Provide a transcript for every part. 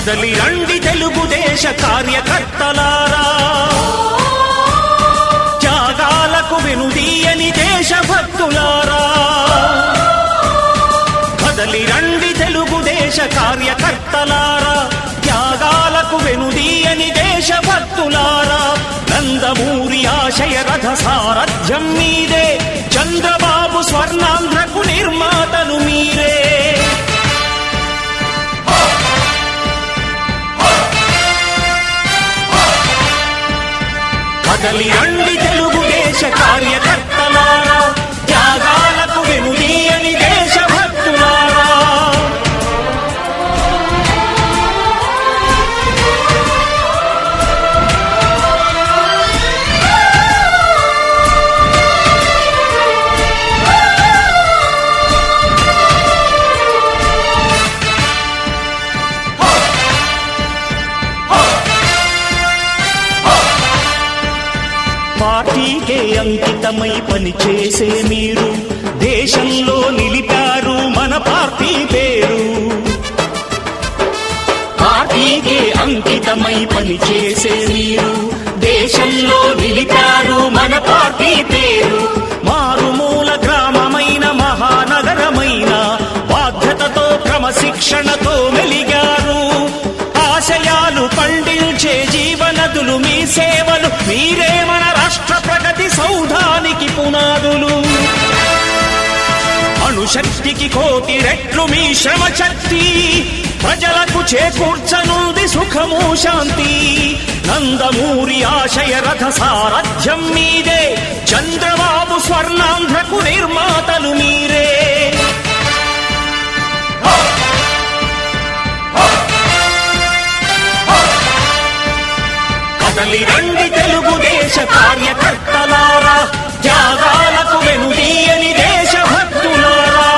కదలి రండి తెలుగుదేశ కార్యకర్తలారా, త్యాగాలకు వెనుదీయని దేశభక్తులారా. కదలి రండి తెలుగుదేశ కార్యకర్తలారా, త్యాగాలకు వెనుదీయని దేశభక్తులారా. నందమూరి ఆశయ రథ సారథ్యం మీదే, చంద్రబాబు స్వర్ణాంధ్రకు నిర్మాతలు మీరే. కదలి రండి తెలుగుదేశ కార్యకర్తలారా, త్యాగాలకు వెనుదీయని దేశభక్తులారా. పార్టీకే అంకితమై పనిచేసే మీరు దేశంలో నిలిపారు మన పార్టీ పేరు. పార్టీకే అంకితమై పనిచేసే మీరు దేశంలో నిలిపారు మన పార్టీ పేరు. మారుమూల గ్రామమైన మహానగరమైన బాధ్యతతో క్రమశిక్షణతో మెలిగారు. ఆశయాలు పండించే జీవనదులు మీ సేవలు, మీరే మన రాష్ట్ర ప్రగతి సౌధానికి పునాదులు. అణుశక్తికి కోటి రెట్లు మీ శ్రమ శక్తి, ప్రజలకు చేకూర్చనుంది సుఖము శాంతి. నందమూరి ఆశయ రథ సారథ్యం మీదే, చంద్రబాబు స్వర్ణాంధ్రకు నిర్మాతలు మీరే. కదలి రండి తెలుగుదేశ కార్యకర్తలారా, త్యాగాలకు వెనుదీయని దేశభక్తులారా.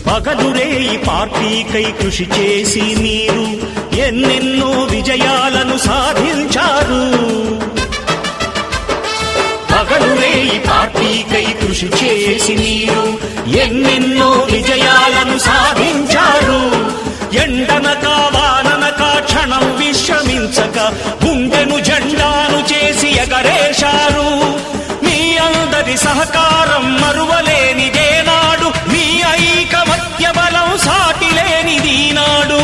పగలురే ఈ పార్టీకై కృషి చేసి మీరు ఎన్నెన్నో విజయాలను సాధించారు. పగలురే ఈ పార్టీకై కృషి చేసి మీరు ఎన్నెన్నో విజయాలను సాధించారు. ఎండనక వాననక క్షణం విశ్రమించక గుండెను జెండాను చేసి ఎగరేశారు. మీ అందరి సహకారం మరువలేనిదే నాడు, మీ ఐకమత్య బలం సాటిలేనిది నాడు.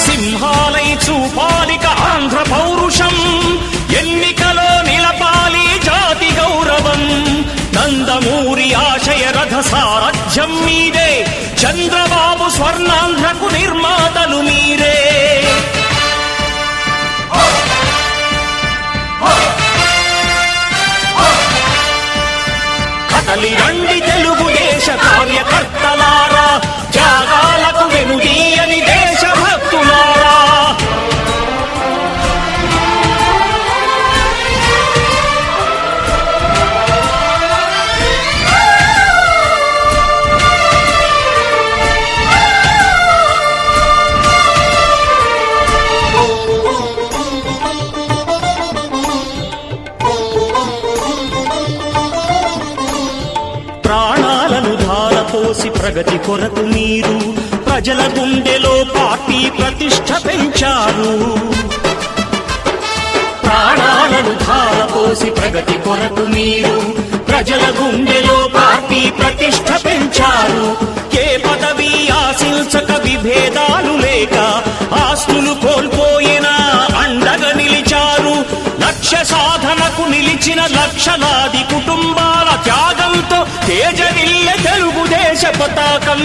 సింహాలై చూపాలిక ఆంధ్ర పౌరుషం, ఎన్నికలో నిలపాలి జాతి గౌరవం. నందమూరి ఆశయ రథ సారథ్యం మీదే, చంద్రబాబు స్వర్ణాంధ్రకు నిర్మాతలు మీరే. కదలి రండి తెలుగుదేశ కార్యకర్తలారా, త్యాగాలకు వెనుదీయని దేశభక్తులారా. ప్రాణాలను ధారపోసి ప్రగతి కొరకు మీరు ప్రజల గుండెలో పార్టీ ప్రతిష్ఠ పెంచారు. ప్రాణాలను ధారపోసి ప్రగతి కొరకు మీరు ప్రజల గుండెలో పార్టీ ప్రతిష్ఠ పెంచారు. ఏ పదవి ఆశించక విభేదాలు లేక ఆస్తులు కోల్పోయినా అండగా నిలిచారు. లక్ష్య సాధనకు నిలిచిన లక్షలాది కుటుంబాల త్యాగంతో తేజరిల్లె తెలుగుదేశ పతాకం.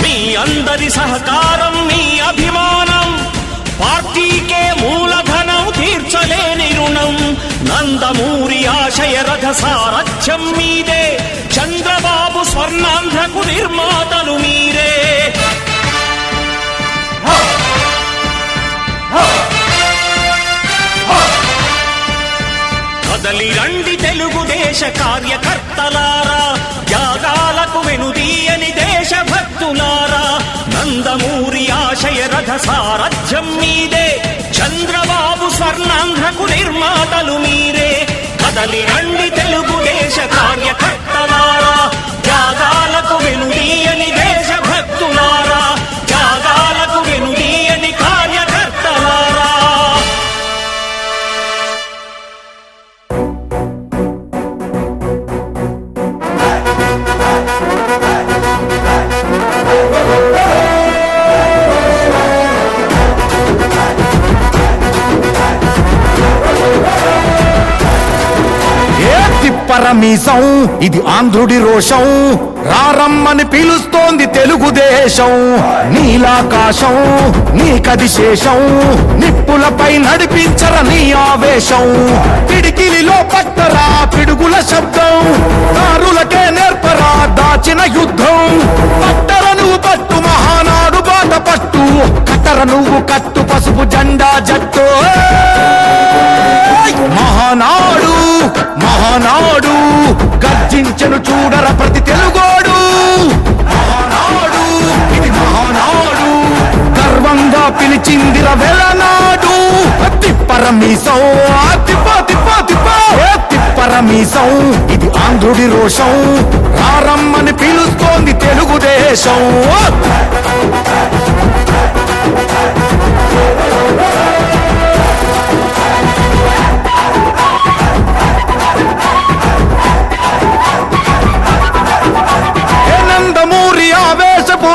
మీ అందరి సహకారం, మీ అభిమానం, పార్టీకే మూలధనం, తీర్చలేని రుణం. నందమూరి ఆశయ రథ సారథ్యం మీదే, చంద్రబాబు స్వర్ణాంధ్రకు నిర్మాతలు మీరే. కదలి రండి తెలుగుదేశ కార్యకర్తలారా, త్యాగాలకు వెనుదీయని దేశభక్తులారా. నందమూరి సారథ్యం మీదే, చంద్రబాబు స్వర్ణాంధ్రకు నిర్మాతలు మీరే. కదలి రండి తెలుగుదేశ కార్యకర్తలారా, త్యాగాలకు వెనుదీయని దేశభక్తులారా, త్యాగాలకు వెనుదీయని కార్యకర్తలారా. పరమీసం ఇది ఆంధ్రుడి రోషం, రారమ్మని పిలుస్తోంది తెలుగుదేశం. నీలాకాశం నీకది శేషం, నిప్పులపై నడిపించర నీ ఆవేశం. పిడికిలిలో పట్టరా పిడుగుల శబ్దం, దారులకే నేర్పరా దాచిన యుద్ధం. పట్టర నువ్వు పట్టు మహానాడు బాట పట్టు, కట్టర నువ్వు కట్టు పసుపు జెండా జట్టు. మహానాడు మహానాడు గర్జించను చూడర ప్రతి తెలుగోడు. మహానాడు ఇది మహానాడు, గర్వంగా పిలిచిందిర వెలనాడు. తిప్పరమీసం తిప్ప తిప్ప తిప్ప తిప్పరమీసం ఇది ఆంధ్రుడి రోషం, రారమ్మని పిలుస్తోంది తెలుగుదేశం.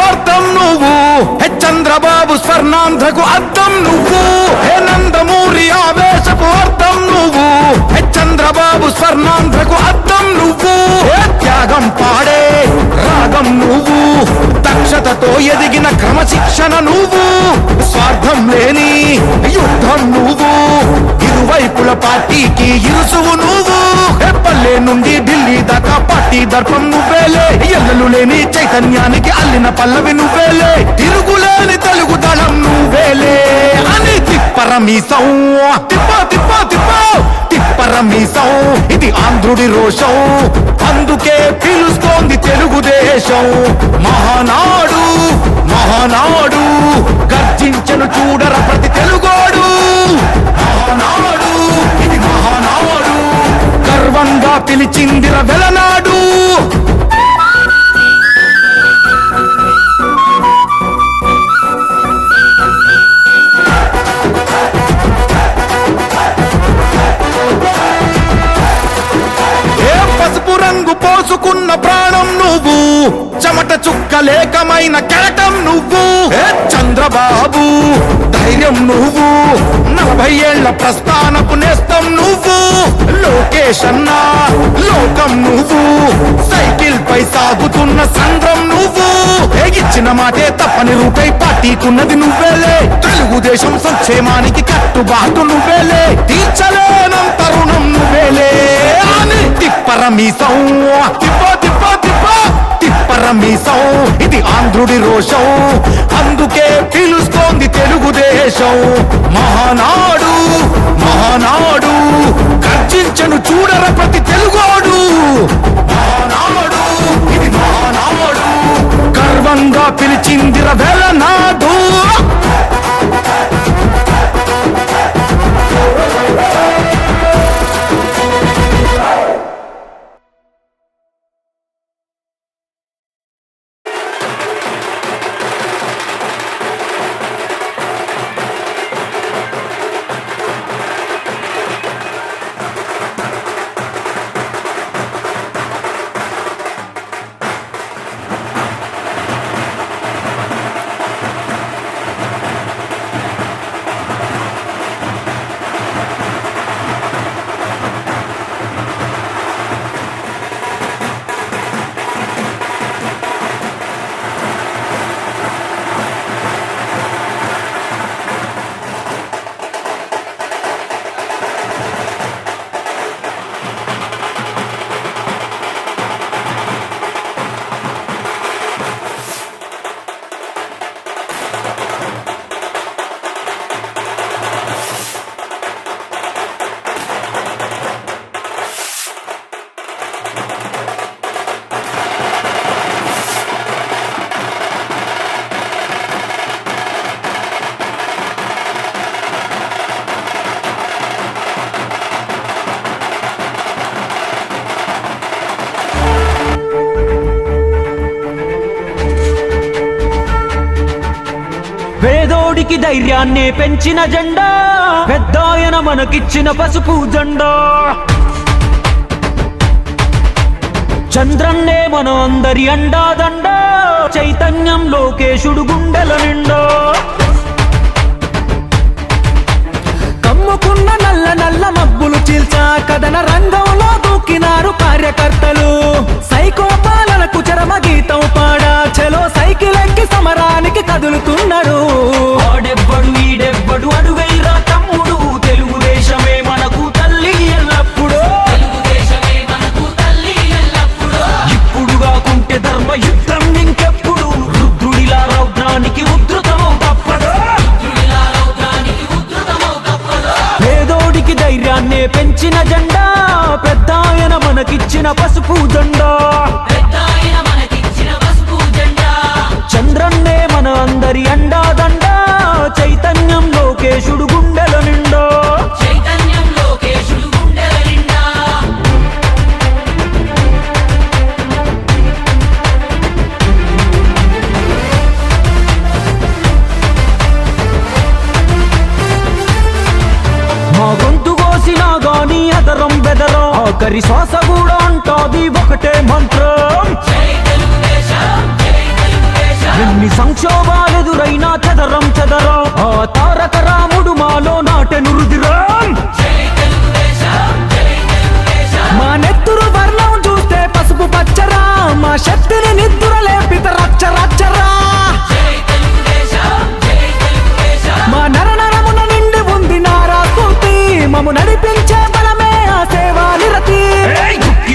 అర్థం నువ్వు, చంద్రబాబు స్వర్ణాంధ్రకు అర్థం నువ్వు. హే నందమూరి ఆవేశపు అర్థం నువ్వు, చంద్రబాబు స్వర్ణాంధ్రకు అర్థం నువ్వు. త్యాగం పాడే రాగం నువ్వు, దక్షతతో ఎదిగిన క్రమశిక్షణ నువ్వు. స్వార్థం లేని యుద్ధం నువ్వు, ఇరువైపుల పార్టీకి ఇరుసువు నువ్వు. పల్లె నుండి ఢిల్లీ దాకా పార్టీ దర్పం నువ్వేలే, ఎల్లలు లేని చైతన్యానికి అల్లిన పల్లవి నువ్వేలే. తిరుగులేని తెలుగు దళం నువ్వేలే అని తిప్పరమీసం తిప్ప తిప్ప తిప్ప తిప్పరమీసం ఇది ఆంధ్రుడి రోషం, అందుకే పిలుస్తోంది తెలుగుదేశం. మహానాడు మహానాడు గర్జించను చూడర ప్రతి తెలుగోడు. మహానాడు ఇది మహానాడు, గర్వంగా పిలిచిందిర వెలనాడు. పసుపు రంగు పోసుకున్న ప్రాణం నువ్వు, చెమట చుక్కలేకమైన కెరటం నువ్వు. చంద్రబాబు ధైర్యం నువ్వు, 40 ఏళ్ల ప్రస్థానపు నేస్తం నువ్వు. లోకేష్ అన్న లోకం నువ్వు, సైకిల్ పై సాగుతున్న సంద్రం నువ్వు. ఇచ్చిన మాటే తప్పని రూపై పార్టీకున్నది నువ్వేలే, తెలుగుదేశం సంక్షేమానికి కట్టుబాటు నువ్వేలే, తీర్చలేనంత రుణం నువ్వేలే అని తిప్పరమీసం తిప్ప తిప్ప తిప్ప తిప్పరమీసం ఇది ఆంధ్రుడి రోషం, అందుకే పిలుస్తోంది తెలుగుదేశం. మహానాడు మహానాడు గర్జించను చూడర ప్రతి తెలుగోడు. మహానాడు ఇది మహానాడు, గర్వంగా పిలిచిందిర వెలనాడు. పేదోడికి ధైర్యాన్నే పెంచిన జెండా పెద్దాయన మనకిచ్చిన పసుపు జెండా చంద్రన్నే మన అందరి అండాదండ చైతన్యం లోకేశుడు గుండెల నిండా కమ్ముకున్న నల్ల నల్ల మబ్బులు చీల్చా కథన రంగంలో దూకినారు కార్యకర్తలు సైకో పాలనకు చరమ గీతం పాడా చలో సైకిల్ ఎక్కి సమరానికి కదులుతున్నారు ఆడెవ్వడు ఈడెవ్వడు అడుగైరా తమ్ముడు తెలుగుదేశమే మనకు తల్లి ఎల్లప్పుడూ ఇప్పుడు కాకుంటే ధర్మ యుద్ధం ఇంకెప్పుడు రుద్రుడిలా రౌద్రానికి ఉద్ధృతమవు తప్పదు పేదోడికి ధైర్యాన్నే పెంచిన జెండా పెద్దాయన మనకిచ్చిన పసుపు జెండా చంద్రన్నే మన అందరి అండాదండ చైతన్యం లోకేశుడు గుండెల నిండా మా గొంతు కోసినా గాని అదరం బెదరం ఆఖరి శ్వాస కూడా అంటాది ఒకటే మంత్రం ఎన్ని సంక్షోభాలెదురైనా చదరం చదరం ఆ తారక రాముడు మాలో నాటెను రుదిరం మా నెత్తురు వర్ణం చూస్తే పసుపు పచ్చరా మా శక్తిని నిద్ర లేపిత రచ్చ రచ్చరా మా నరనరమున నిండి ఉంది నారా స్ఫూర్తి మము నడిపించే బలమే ఆ సేవా నిరతి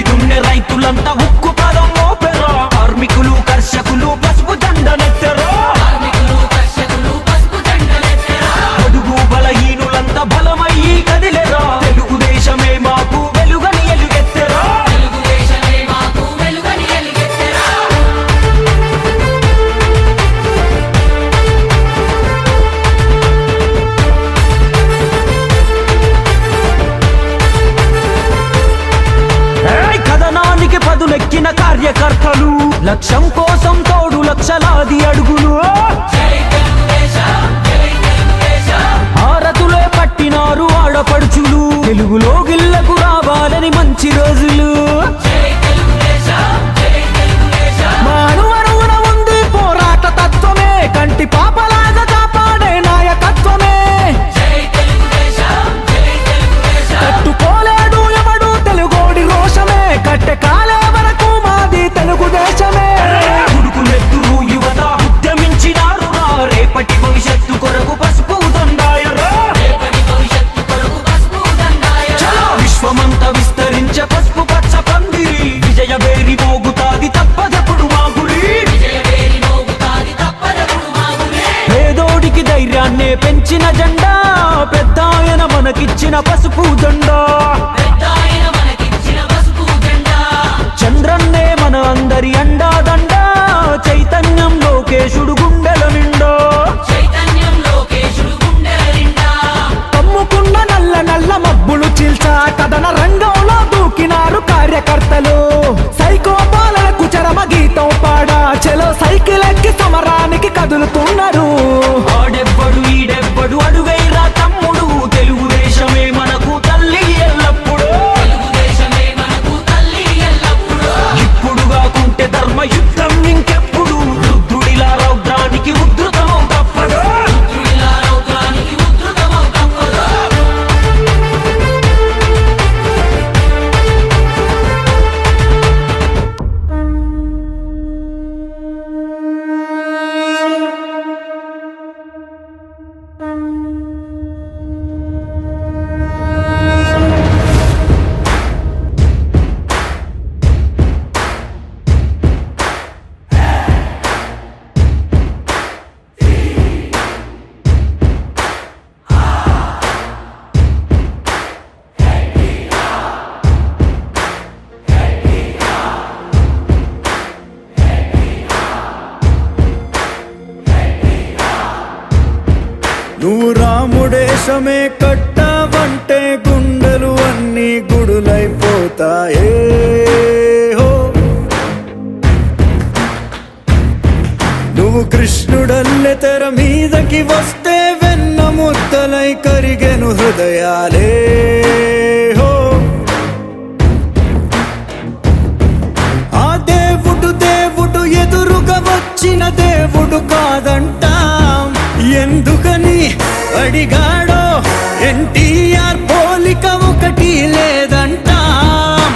దుక్కి రైతులంతా ఉక్కు పదం మోపెరా కార్మికులు కర్షకులు పసుపు దండనెత్తరా అడుగు బలహీనులంతా బలమయ్యి కదిలేరా తెలుగుదేశమే మాకు వెలుగని ఎలుగెత్తరా కథనానికి పదులెక్కిన కార్యకర్తలు లక్ష్యం కోసం తోడు లక్షలాది అడుగులు హారతులే పట్టినారు ఆడపడుచులు తెలుగులో గిల్లకు రావాలని మంచి రోజులు మా అణువణువున ఉంది పోరాట తత్వమే కంటి పాపలాగా కాపాడే నాయకత్వమే తట్టుకోలేడు ఎవడు తెలుగోడి రోషమే కట్టె కాలే వరకు మాది తెలుగుదేశమే ఉడుకులెత్తురు యువత ఉద్యమించినారు రేపటి భవిష్యత్తు కొరకు పసుపు దండాయరా విశ్వమంతా విస్తరించే పసుపు పచ్చ పందిరి విజయ వేరి మోగుతాది తప్పదప్పుడు మా గురి పేదోడికి ధైర్యాన్నే పెంచిన జెండా పెద్దాయన మనకిచ్చిన పసుపు జెండా చంద్రన్నే మన అందరి అండాదండ చైతన్యం లోకేశుడు గుండెల నిండా కమ్ముకున్న నల్ల నల్ల మబ్బులు చీల్చా కథన రంగంలో దూకినారు కార్యకర్తలు సైకో పాలనకు చరమ గీతం పాడా చలో సైకిల్ ఎక్కి సమరానికి కదులుతున్నారు ఆడెవ్వడు ఈడెవ్వడు అడుగైరా తమ్ముడు తెలుగుదేశమే మనకు తల్లి ఎల్లప్పుడూ ఇప్పుడు కాకుంటే ధర్మ యుద్ధం ఇంకెప్పుడు రుద్రుడిలా రౌద్రానికి ఉద్ధృతమవు తప్పదు నువ్వు రాముడేశమే కట్టావంటే గుండెలు అన్ని గుడులైపోతాయే హో. నువ్వు కృష్ణుడల్లె తెర మీదకి వస్తే పంచిన దేవుడు కాదంటాం. ఎందుకని అడిగాడో ఎన్టీఆర్ పోలిక ఒకటి లేదంటాం.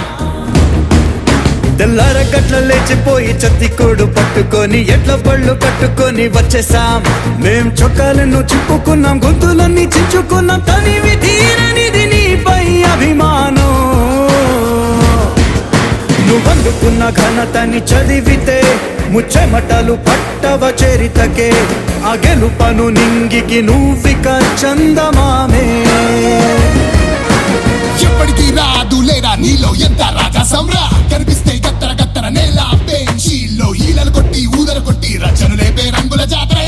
తెల్లారగట్ల లేచిపోయి చత్తికోడు పట్టుకొని ఎట్ల పళ్ళు కట్టుకొని వచ్చేసాం. మేం చొక్కాలను చిప్పుకున్నాం, గొంతులన్నీ చించుకున్నాం. తనివి తీరనిది నీపై అభిమానం. నువ్వందుకున్న ఘనతని చదివితే ముచ్చెమటలు పట్టవ చరితకే. ఆ గెలుపను నింగికి నువ్విక చందమామే. ఎప్పటికీ రాదు లేరా నీలో ఎంత రాజా సమ్రా. కనిపిస్తే గత్తర గత్తర నేల బెంచీల్లో ఈలలు కొట్టి ఊదర కొట్టి రచన లేపే రంగుల జాతర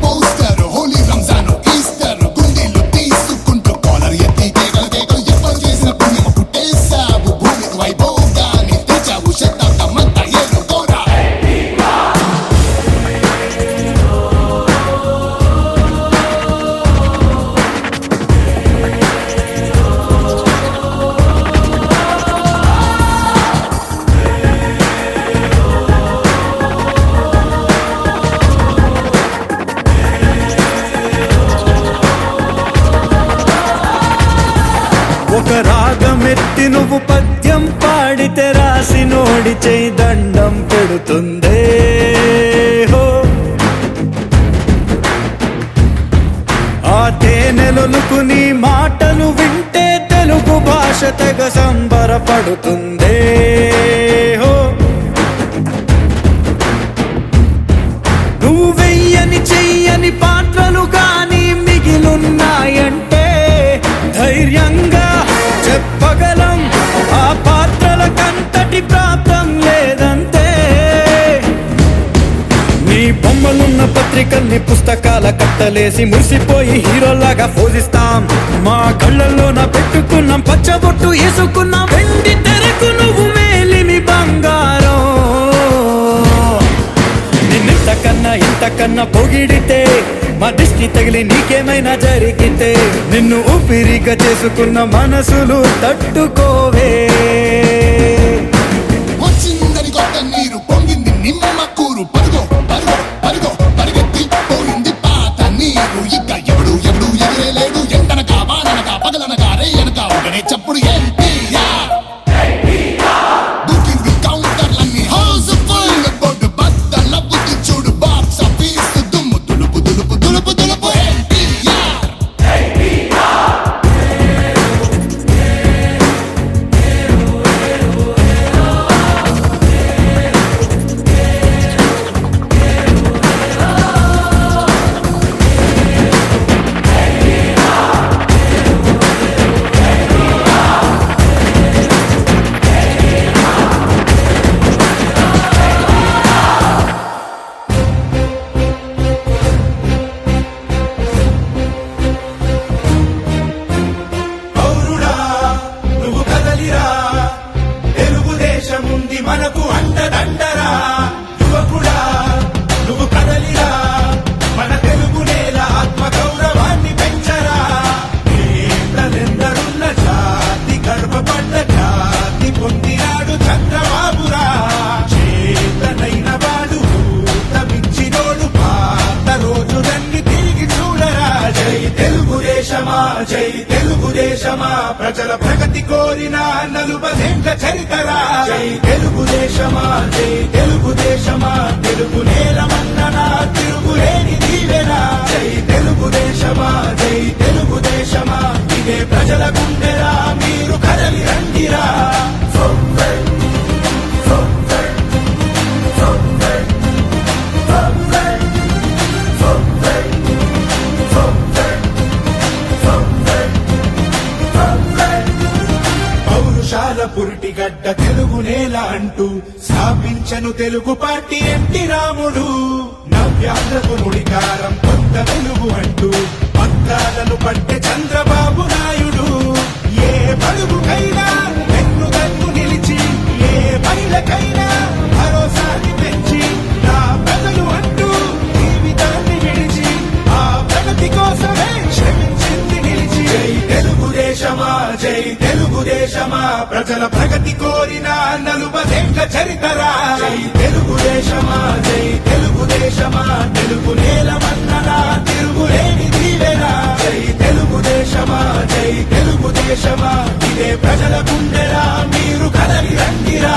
పోస్టర్ హోలీ రంజాన్ ఈస్టర్ గుండీలు తీసుకుంటూ కాలర్ ఎత్తి కేకలు కేకలు ఎవ్వరు చేసిన పుణ్యము పుట్టేశావు. భూమికి వైభోగాన్ని తెచ్చావు. శతాబ్దమంతా ఏలుకోరా. ఒక రాగమెత్తి నువ్వు పద్యం పాడితే రాసి నోడి చేయి దండం పెడుతుందే. హో ఆ తేనెలొలుకు నీ మాటలు వింటే తెలుగు భాష తెగ సంబరపడుతుందే. హో నువ్వు వెయ్యని చెయ్యని పాత్రలు గాని మిగిలున్నాయంటే ధైర్యంగా చెప్పగలం. ఆ పాత్రల కంతటి ప్రాప్తం లేదంతే. నీ బొమ్మలున్న పత్రికల్ని పుస్తకాల కట్టలేసి మురిసిపోయి హీరోలాగా పోజిస్తాం. మా కళ్ళల్లోన పెట్టుకున్నాం పచ్చబొట్టు వేసుకున్నాం. వెండి తెరకు నువ్వు మేలిమి బంగారం. నిన్నింతకన్నా ఇంతకన్నా పొగిడితే మా దిష్టి తగిలి నీకేమైనా జరిగితే నిన్ను ఊపిరిగా చేసుకున్న మనసులు తట్టుకోవే. వచ్చిందని కొత్త నీరు పొంగింది నిమ్మ కూరు. పరుగో పరుగో పరుగో పరిగెత్తి పోయింది పాత నీరు. ఇక ఎవడు ఎవడు ఎగరేలేడు. ఎండనక వాననక పగలనక రేయనక ఒకనే చప్పుడు ఎన్టీఆర్. దూకింది కౌంటర్లన్నీ హౌస్ ఫుల్. బొడ్డు బద్దల బుద్ధి చూడు బాక్స్ ఆఫీస్ దుమ్ము దులుపు దులుపు దులుపు దులుపు ఎన్టీఆర్. పౌరుడా నువ్వు కదలిరా. తెలుగుదేశముంది మనకు అండదండరా. యువకుడా నువ్వు కదలిరా. మన తెలుగు నేల ఆత్మ గౌరవాన్ని పెంచరా. నేతలెందరున్న జాతి గర్వపడ్డ జాతి పొందినాడు చంద్రబాబురా. చేతనైన వాడు ఊతమిచ్చినోడు పాత రోజులన్నీ తిరిగి చూడరా. జై తెలుగుదేశమా జై తెలుగుదేశమా ప్రజల ప్రగతి కోరిన 40 చరితరా. జై తెలుగుదేశమా జై తెలుగుదేశమా తెలుగు నేలమన్ననా తిరుగులేని దీవెనా. జై తెలుగుదేశమా జై తెలుగుదేశమా ఇదే ప్రజల గుండెరా. మీరు కదలి రండిరా. పౌరుషాల పురిటిగడ్డ తెలుగు నేల అంటూ స్థాపించను తెలుగు పార్టీ ఎన్టీ రాముడు. నవ్యాంధ్రకు నుడికారం కొత్త వెలుగు అంటూ పత్రాలను పట్టే చంద్రబాబు నాయుడు. ఏ బడుగుకైనా వెన్నుదన్ను నిలిచి ఏ మహిళకైనా భరోసాని పెంచి నా ప్రజలు అంటూ జీవితాన్ని విడిచి ఆ ప్రగతి కోసమే శ్రమించింది నిలిచి. జై తెలుగుదేశమా జై తెలుగుదేశమా ప్రజల ప్రగతి కోరిన 40 చరితరా జై తెలుగుదేశమా జై తెలుగుదేశమా తెలుగు నేల మన్ననా తిరుగులేని దీవెనా జై తెలుగుదేశమా జై తెలుగుదేశమా ఇదే ప్రజల గుండెరా మీరు కదలి రండిరా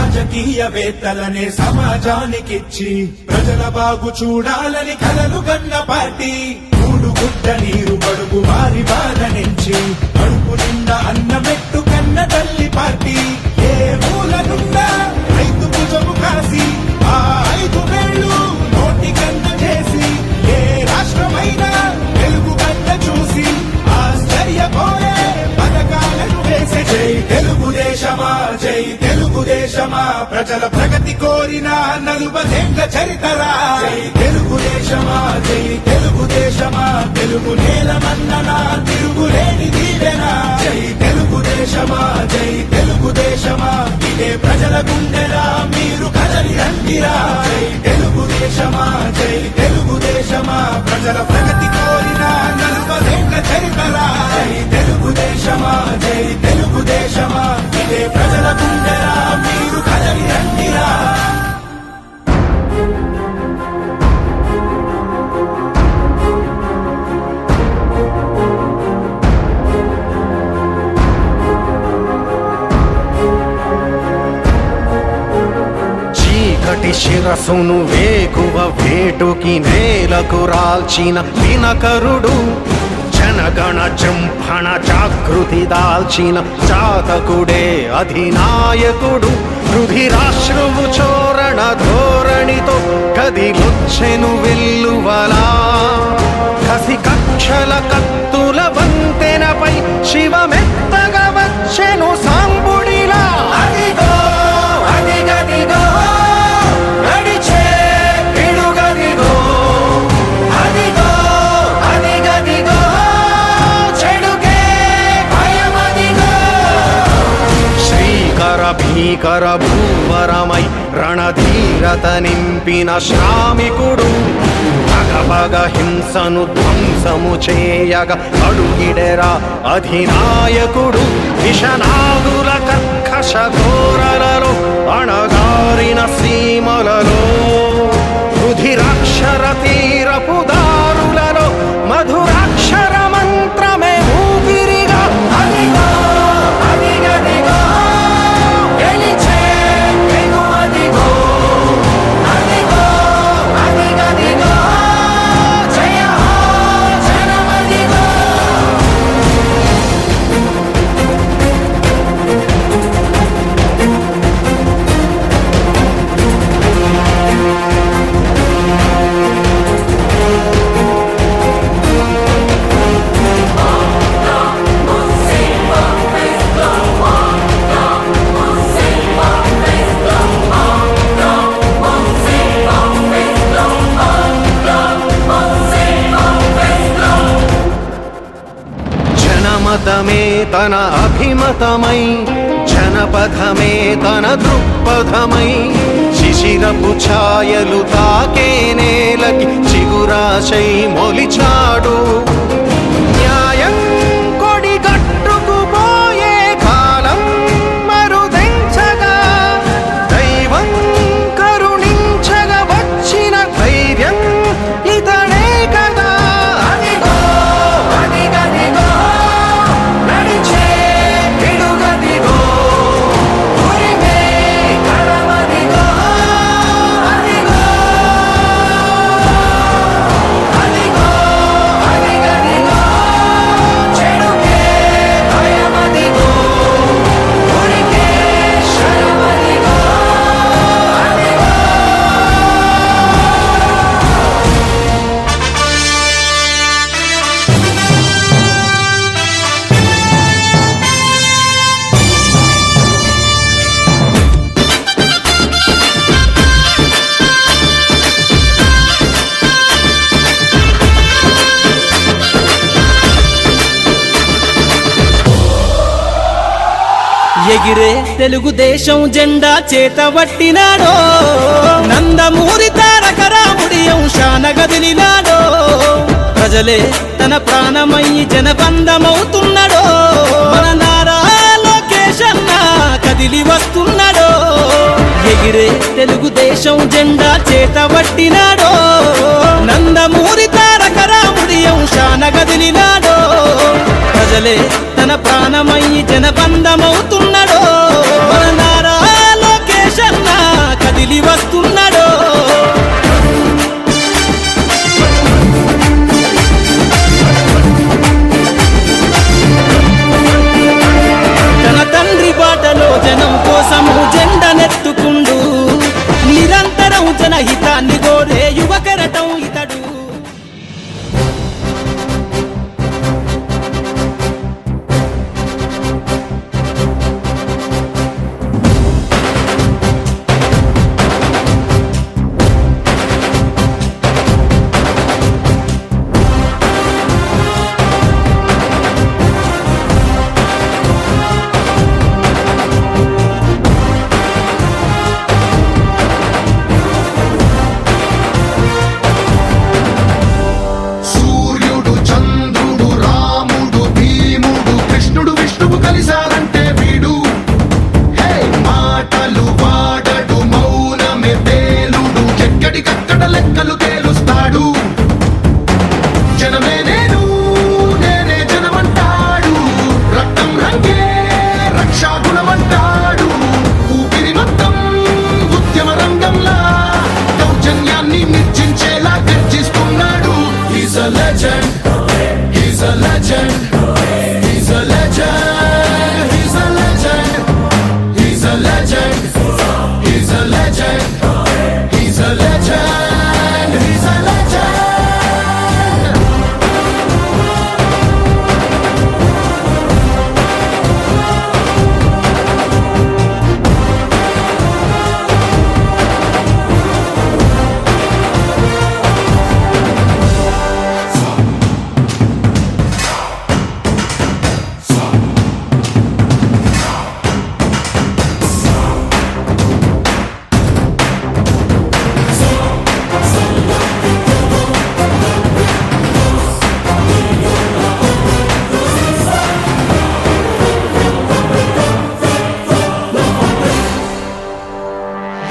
రాజకీయవేత్తలనే సమాజానికిచ్చి ప్రజల బాగు చూడాలని కలలు కన్న పార్టీ మూడు గుడ్డ నీరు బడుగు వారి బాధ నుంచి కడుపు నిండా అన్నమెట్టు కన్న తల్లి పార్టీ ఏ మూలనున్నా రైతు భుజము కాసి ఆ 5 వేళ్ళు నోటి కన్న చేసి ఏ రాష్ట్రమైనా తెలుగు గడ్డ చూసి ఆశ్చర్యపోయే పథకాలను వేసే జై తెలుగుదేశమా జై తెలుగుదేశమా ప్రజల ప్రగతి కోరిన 40 చరితరా జై తెలుగుదేశమా జై తెలుగుదేశమా తెలుగు నేల మన్ననా తిరుగులేని దీవెనా జై తెలుగుదేశమా జై తెలుగుదేశమా ఇదే ప్రజల గుండెరా మీరు కదలి రండిరా జై తెలుగుదేశమా జై తెలుగుదేశమా ప్రజల ప్రగతి కోరిన 40 చరితరా జై తెలుగుదేశమా జై తెలుగుదేశమా ఇదే ప్రజల గుండెరా మీరు కదలి రండిరా చీకటి శిరసును వేకువ వేటుకి నేలకు రాల్చిన దినకరుడు జనగణ జంభణ జాగృతి దాల్చిన చాతకుడే అధినాయకుడు రుధిరాశ్రువు చోరణ ధోరణితో కదిలొచ్చెను వెల్లువలా కసి కక్షల కత్తుల వంతెనపై శివమెత్తగా వచ్చెను సాంబుడిలా అదిగో అదిగదిగో నడిచే పిడుగదిగో అదిగో అదిగదిగో చెడుకే భయమదిగో శ్రీకర భీకర భూవరమై రణధీరత నింపిన శ్రామికుడు పగ హింసను ధ్వంసము చేయగ అడుగిడెరా అధినాయకుడు విషనాదుల కర్కశ ఘోరలలో అణగారిన సీమలలో రుధిరాక్షర తీరపు దారులలో మధురాక్షర మంత్రమే ఊపిరిగా అదిగో అదిగదిగో గెలిచే వెగువదిగో అదిగో అదిగదిగో జయ హో జనమదిగో జనమతమే తన అభిమతమై జనపథమే తన దృక్పథమై శిశిరపు ఛాయలు తాకే నేలకి చిగురాశై మొలిచాడు న్యాయం కొడి గట్టుకుపోయే కాలం మరుదెంచగా దైవం కరుణించగా వచ్చిన ధైర్యం ఇతడే కదా అదిగో అదిగదిగో నడిచే పిడుగదిగో ఉరిమే కరమదిగో అదిగో అదిగో అదిగదిగో ఎగిరే తెలుగుదేశం జెండా చేతబట్టినాడో నందమూరి తారక రాముడి అంశాన గదిలినాడో ప్రజలే తన ప్రాణమయ్యి జనబంధమవుతున్నాడో మన నారా లోకేష్ అన్న కదిలి వస్తున్నాడో ఎగిరే తెలుగుదేశం జెండా చేతబట్టినాడో నందమూరి తారక రాముడి అంశాన గదిలినాడో ప్రజలే తన ప్రాణమయ్యి జనబంధమవుతున్నాడో మన నారా లోకేష్ అన్న కదిలి వస్తున్నాడో తన తండ్రి బాటలో జనం కోసము జెండనెత్తుకుండు నిరంతరం జనహితాన్ని కోరే యువకరటం ఇతడు సూర్యుడు చంద్రుడు రాముడు భీముడు కృష్ణుడు విష్ణువు కలిశారంటే వీడు హే మాటలు వాడడు మౌనమే పేలుడు ఎక్కడికక్కడ లెక్కలు తేలుస్తాడు జనమే నేను నేనే జనమంటాడు రక్తం రంగే రక్షాగుణమంటాడు ఊపిరి మొత్తం ఉద్యమ రంగంలా దౌర్జన్యాన్ని నిర్జించేలా గర్జిస్తున్నాడు He's a legend. He's a legend. He's a legend. He's a legend. He's a legend. He's a legend. He's a legend. He's a legend.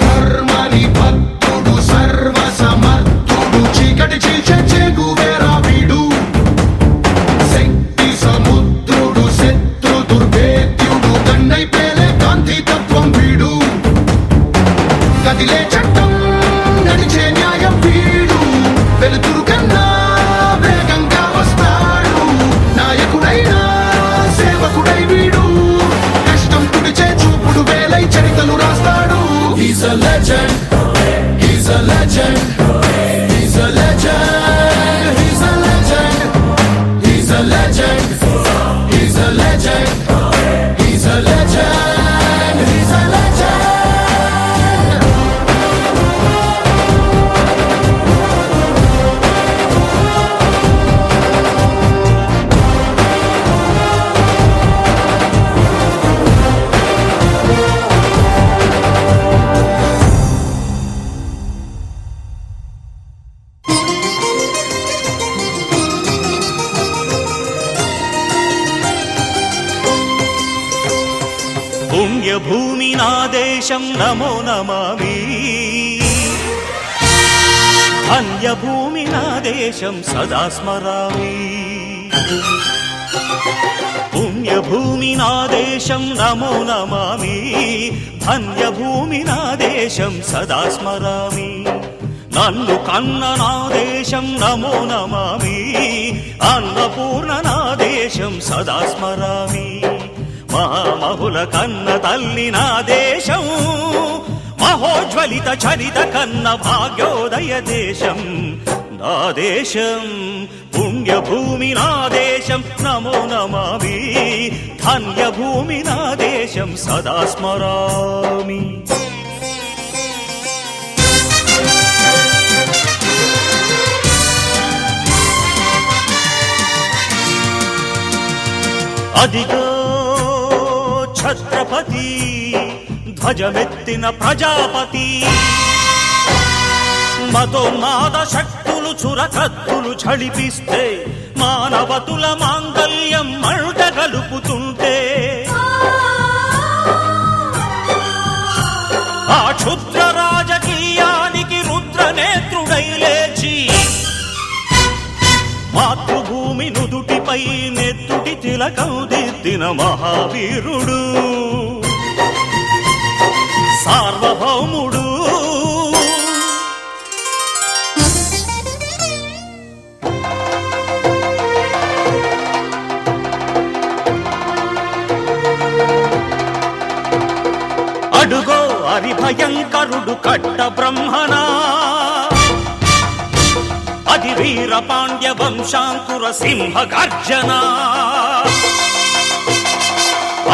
ధర్మని భక్తుడు సర్వ సమర్థుడు చీకటి చీల్చే చేగువేరా వీడు శక్తి సముద్రుడు శత్రు దుర్భేద్యుడు కన్నై పేలే కాంతి తత్వం వీడు కదిలే చట్టం నడిచే న్యాయం వీడు వెలుతురు కన్నా వేగంగా వస్తాడు నాయకుడైనా సేవకుడై వీడు కష్టం తుడిచే చూపుడు వేలై చరితలు రాస్తాడు He's a legend. He's a legend. He's a legend. He's a legend. He's a legend. He's a legend. He's a legend. He's a legend. పుణ్యభూమి నా దేశం నమో నమామి ధన్యభూమి నా దేశం సదా స్మరామి పుణ్యభూమి నా దేశం నమో నమామి ధన్యభూమి నా దేశం సదా స్మరామి నన్ను కన్న నా దేశం నమో నమామి అన్నపూర్ణ నా దేశం సదా స్మరామి మహామహుల కన్న తల్లి నా దేశం మహోజ్వలిత చరిత కన్న భాగ్యోదయ దేశం నా దేశం పుణ్యభూమి నా దేశం నమో నమామి ధన్యభూమి నా దేశం సదా స్మరామి అదిగో ఛత్రపతి ధ్వజమెత్తిన ప్రజాపతి మతోన్మాద శక్తులు చురకత్తులు ఝళిపిస్తే మానవతుల మాంగల్యం మంట గలుపుతుంటే ఆ క్షుద్ర రాజకీయానికి రుద్రనేత్రుడై లేచి మాతృభూమి నుదుటిపై నెత్తుటి తిలకం దిద్దిన మహావీరుడు సార్వభౌముడు అడుగో హరిభయంకరుడు కట్ట బ్రహ్మనా అది వీర పాండ్య వంశాంకుర సింహ గర్జన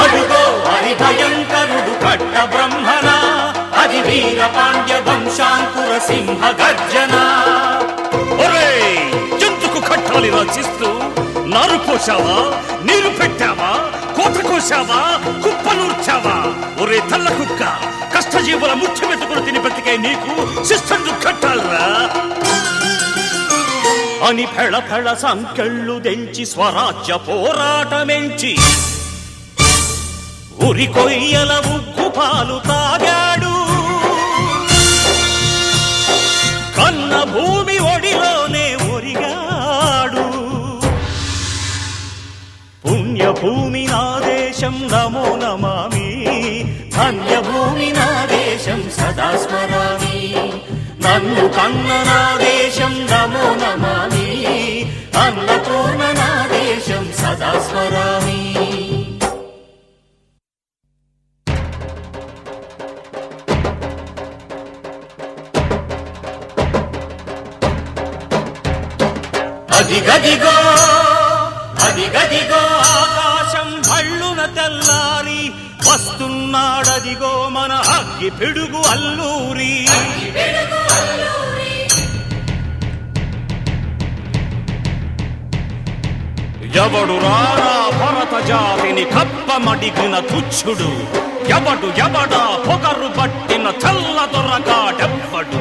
అడుగో హరిభయంకరుడు కట్ట బ్రహ్మణ అది వీర పాండ్య వంశాంకుర సింహ గర్జన ఎందుకు కట్టాలి రచిస్తూ నారు పోసావా నీరు పెట్టావా కోత కోసావా కుప్పనూర్చావా ఒరే తల్ల కుక్క కష్టజీవుల ముఖ్య మెతుకులు తిని బ్రతికే నీకు శిస్తందు కట్టాలరా అని ఫెళ ఫెళ సంకెళ్ళు దెంచి స్వరాజ్య పోరాటమెంచి ఉరి కొయ్యల ఉగ్గు పాలు తాగాడు కన్న భూమి ఒడిలోనే ఒరిగాడు పుణ్యభూమి నా దేశం నమో నమామి ధన్యభూమి నా దేశం సదా స్మరామి నన్ను కన్న నా దేశం నమో నమామి అన్నపూర్ణ నా దేశం సదా స్మరామి అదిగదిగో అదిగదిగో ఆకాశం భళ్ళున తెల్లారి వస్తున్నాడదిగో మన అగ్గి పిడుగు అల్లూరి ఎవడు రారా భరత జాతిని కప్పమడిగిన తుచ్చుడు ఎవడా పొగరు పట్టిన తెల్ల దొరగాడెవ్వడు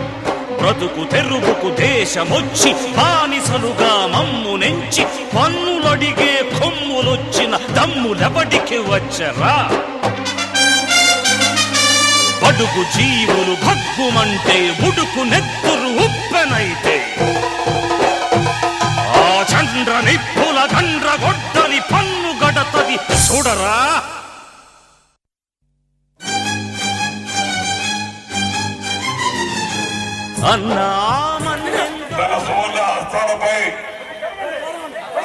బ్రతుకు తెరువుకు దేశమొచ్చి బానిసలుగా మమ్ము నెంచి పన్నులడిగే కొమ్ములొచ్చిన దమ్ములెవడికి వచ్చరా బడుగు జీవులు భగ్గుమంటే ఉడుకు నెత్తురు ఉప్పెనైతే ఆ చంద్ర నిప్పుల గండ్ర గొడ్డలి పన్ను గడతది చూడరా అన్నా తన సువర్ణ హస్తాలపై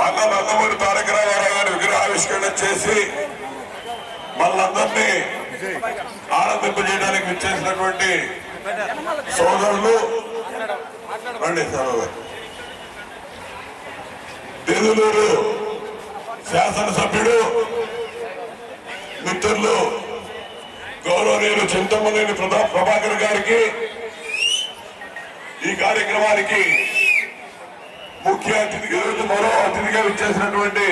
అన్న నందమూరి తారక రామారావు గారి విగ్రహావిష్కరణ చేసి మనందరినీ ఆనందింపజేయడానికి విచ్చేసినటువంటి సోదరులు రండి తిరులూరు శాసనసభ్యుడు మిత్రులు గౌరవనీయులు చింతమనేని ప్రభాకర్ గారికి ఈ కార్యక్రమానికి ముఖ్య అతిథిగా మరో అతిథిగా విచ్చేసినటువంటి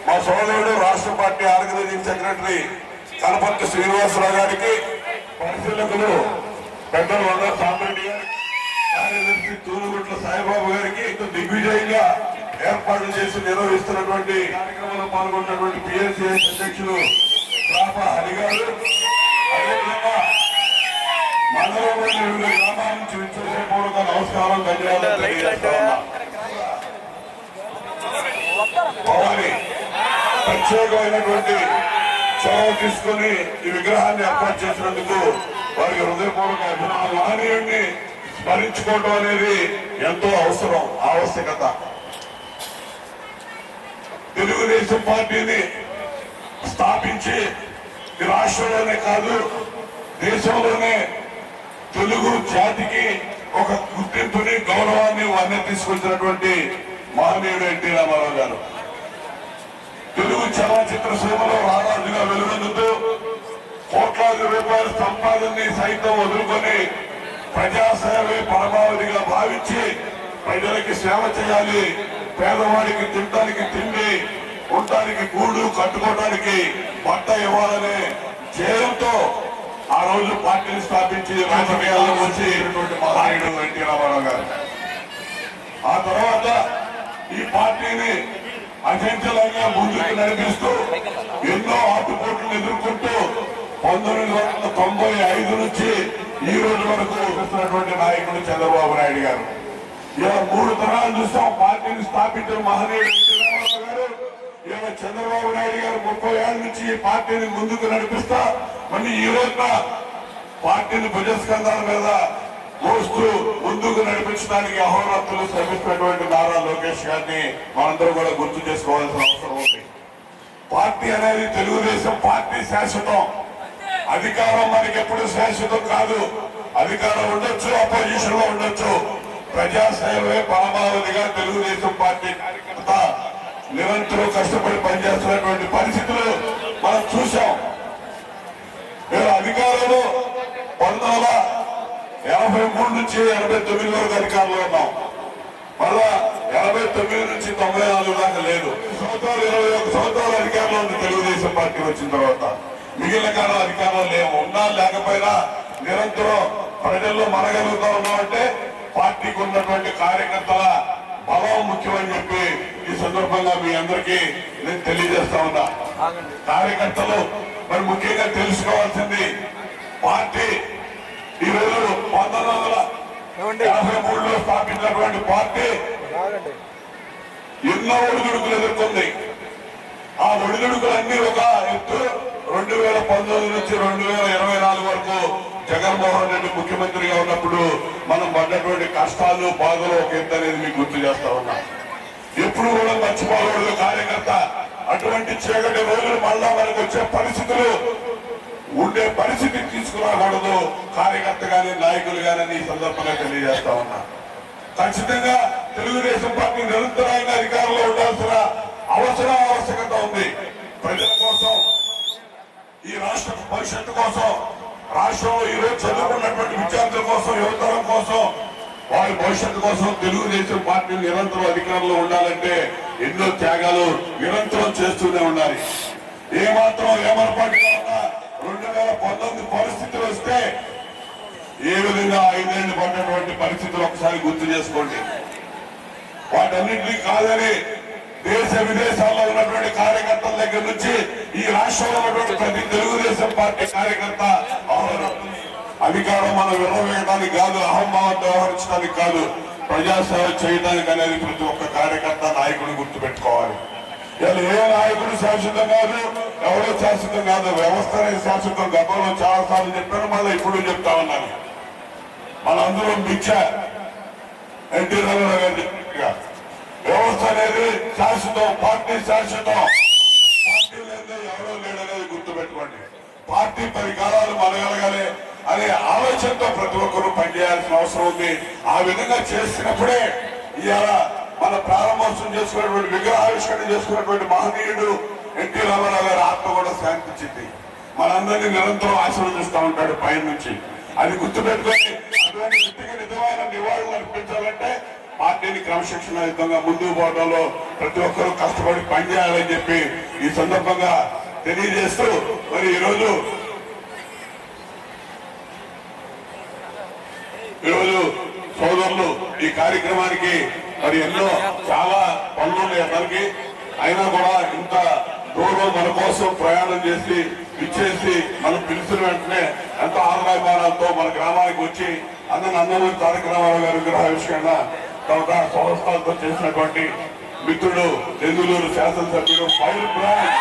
మా సోదరుడు రాష్ట్ర party organising secretary Kanaparthi Srinivasarao గారికి పరిశీలకులు పెద్దలు వందర సాంబరెడ్డి గారికి కార్యదర్శి తూరుగుట్ల సాయిబాబు గారికి దిగ్విజయంగా ఏర్పాట్లు చేసి నిర్వహిస్తున్నటువంటి కార్యక్రమంలో పాల్గొన్నటువంటి పిఎస్సిఎస్ అధ్యక్షులు రాపా హరి గారు అదేవిధంగా మండలంలోని వివిధ గ్రామాల నుంచి విచ్చేసే పూర్వక నమస్కారం ధన్యవాదాలు తెలియజేస్తా ఉన్నా. వారి ప్రత్యేకమైనటువంటి చొరవ తీసుకుని ఈ విగ్రహాన్ని ఏర్పాటు చేసినందుకు వారికి హృదయపూర్వక అభినందనలు. మహనీయుడిని స్మరించుకోవడం అనేది ఎంతో అవసరం, ఆవశ్యకత. తెలుగుదేశం పార్టీని స్థాపించి ఈ రాష్ట్రంలోనే కాదు దేశంలోనే తెలుగు జాతికి ఒక గుర్తింపుని గౌరవాన్ని వన్నె తీసుకొచ్చినటువంటి మహనీయుడు ఎన్టీ రామారావు గారు తెలుగు చలనచిత్ర సీమలో రారాజుగా వెలుగొందుతూ కోట్లాది రూపాయల సంపాదనని సైతం వదులుకొని ప్రజాసేవే పరమావధిగా భావించి ప్రజలకి సేవ చేయాలి, పేదవాడికి తినడానికి తిండి, ఉండటానికి గూడు, కట్టుకోవడానికి బట్ట ఇవ్వాలనే ధ్యేయంతో ఆ రోజు పార్టీని స్థాపించి రాజకీయాల్లో వచ్చేటువంటి మహానాయుడు ఎన్టీ రామారావు గారు. ఆ తర్వాత ఈ పార్టీని అచంచలంగా ముందుకు నడిపిస్తూ ఎన్నో ఆటుపోట్లను ఎదుర్కొంటూ 1995 నుంచి ఈ రోజు వరకు వస్తున్నటువంటి నాయకుడు చంద్రబాబు నాయుడు గారు. ఇలా 3 తరాలు చూస్తాం పార్టీని స్థాపించిన మహనీయుడు ఎన్టీ రామారావు గారు. ఇలా చంద్రబాబు నాయుడు గారు 30 ఏళ్ల నుంచి ఈ పార్టీని ముందుకు నడిపిస్తా మళ్ళీ ఈ రోజున పార్టీని భుజస్కంధాల మీద మోస్తూ ముందుకు నడిపించడానికి అహోరాత్రులు శ్రమిస్తున్నటువంటి నారా లోకేష్ గారిని మనందరూ కూడా గుర్తు చేసుకోవాల్సిన అవసరం ఉంది. పార్టీ అనేది తెలుగుదేశం పార్టీ శాశ్వతం. అధికారం మనకి ఎప్పుడు శాశ్వతం కాదు. అధికారం ఉండొచ్చు, అపోజిషన్ లో ఉండొచ్చు. ప్రజాసేవే పరమావధిగా తెలుగుదేశం పార్టీ కార్యకర్త నిరంతరం కష్టపడి పనిచేస్తున్నటువంటి పరిస్థితులు మనం చూసాం. మేము అధికారంలో 1983 నుంచి 89 వరకు అధికారంలో ఉన్నాం. మళ్ళా 89 నుంచి 94 దాకా లేదు. 21 సంవత్సరాలు అధికారంలో ఉంది తెలుగుదేశం పార్టీ వచ్చిన తర్వాత. మిగిలిన కాలం అధికారంలో లేవు. ఉన్నా లేకపోయినా నిరంతరం ప్రజల్లో మనగలుగుతా ఉన్నామంటే పార్టీకి ఉన్నటువంటి కార్యకర్తల బలం ముఖ్యమని చెప్పి ఈ సందర్భంగా మీ అందరికీ నేను తెలియజేస్తా ఉన్నా. కార్యకర్తలు మరి ముఖ్యంగా తెలుసుకోవాల్సింది పార్టీ ఈరోజు 1983లో స్థాపించినటువంటి పార్టీ ఎన్నో ఒడిదుడుకులు ఎదుర్కొంది. ఆ ఒడిదుడుకులన్నీ ఒక ఎత్తు 2019 నుంచి 2024 వరకు జగన్మోహన్ రెడ్డి ముఖ్యమంత్రిగా ఉన్నప్పుడు మనం పడ్డటువంటి కష్టాలు బాధలు ఒక ఎత్తు అనేది మీకు గుర్తు చేస్తా ఉన్నా. ఎప్పుడు కూడా మర్చిపోకూడదు కార్యకర్త. అటువంటి చీకటి రోజులు మళ్ళా మనకు వచ్చే పరిస్థితులు ఉండే పరిస్థితి తీసుకురాకూడదు కార్యకర్త గాని నాయకులు గాని ఈ సందర్భంగా తెలియజేస్తా ఉన్నా. ఖచ్చితంగా తెలుగుదేశం పార్టీ నిరంతరంగా అధికారంలో ఉండాల్సిన ఆవశ్యకత ఉంది. ప్రజల కోసం, ఈ రాష్ట్ర భవిష్యత్తు కోసం, రాష్ట్రంలో ఈరోజు చదువుకున్నటువంటి విద్యార్థుల కోసం, యువతరం కోసం, వారి భవిష్యత్తు కోసం తెలుగుదేశం పార్టీ నిరంతరం అధికారంలో ఉండాలంటే ఎన్నో త్యాగాలు నిరంతరం చేస్తూనే ఉండాలి. ఏమాత్రం ఏమరపాటుగా ఉన్నా 2019 పరిస్థితులు వస్తే ఏ విధంగా 5 ఏళ్లు పడినటువంటి పరిస్థితులు ఒకసారి గుర్తు చేసుకోండి. వాటన్నింటినీ కాదని దేశ విదేశాల్లో ఉన్నటువంటి కార్యకర్తల దగ్గర నుంచి ఈ రాష్ట్రంలో ఉన్నటువంటి ప్రతి తెలుగుదేశం పార్టీ కార్యకర్త అధికారం మనం విర్రవేయడానికి కాదు, అహంభావంతో వ్యవహరించడానికి కాదు, ప్రజాసేవ చేయడానికి అనేది ప్రతి ఒక్క కార్యకర్త నాయకుడు గుర్తు పెట్టుకోవాలి. ఇలా ఏ నాయకుడు శాశ్వతం కాదు, ఎవరో శాశ్వతం కాదు. వ్యవస్థ అనేది శాశ్వతం. గతంలో చాలా సార్లు చెప్పాను, మళ్ళీ ఇప్పుడు చెప్తా ఉన్నాను. మనందరం మిచ్చ ఎన్టీ రామారావు గారు చెప్పినట్టుగా వ్యవస్థ అనేది శాశ్వతం, పార్టీ శాశ్వతం. పార్టీ లేదా ఎవరో లేడనేది గుర్తు పెట్టుకోండి. పార్టీ 10 కాలాలు మనగలగాలి అనే ఆలోచనతో ప్రతి ఒక్కరూ పనిచేయాల్సిన అవసరం ఉంది. ఆ విధంగా చేసినప్పుడే ఇవాళ మన ప్రారంభోత్సవం చేసుకున్నటువంటి విగ్రహావిష్కరణ చేసుకున్నటువంటి మహనీయుడు ఎన్టీ రామారావు గారి ఆత్మ కూడా శాంతించింది. మనందరినీ నిరంతరం ఆశీర్వదిస్తూ ఉంటాడు పైన నుంచి. అది గుర్తుపెట్టుకొని అటువంటి వ్యక్తికి నిజమైన నివాళులు అర్పించాలంటే పార్టీని క్రమశిక్షణయుతంగా ముందుకు పోవడంలో ప్రతి ఒక్కరూ కష్టపడి పనిచేయాలని చెప్పి ఈ సందర్భంగా తెలియజేస్తూ మరి ఈరోజు సోదరులు ఈ కార్యక్రమానికి మరి ఎన్నో చాలా పనులు ఉన్నాయి అందరికీ. అయినా కూడా ఇంత దూరం మన కోసం ప్రయాణం చేసి ఇచ్చేసి మనం పిలిచిన వెంటనే ఎంతో ఆదరాభిమానాలతో మన గ్రామానికి వచ్చి నందమూరి తారక రామారావు గారి విగ్రహావిష్కరణ తర్వాత సంస్థలతో చేసినటువంటి మిత్రుడు దెందులూరు శాసనసభ్యుడు ఫైర్ బ్రాండ్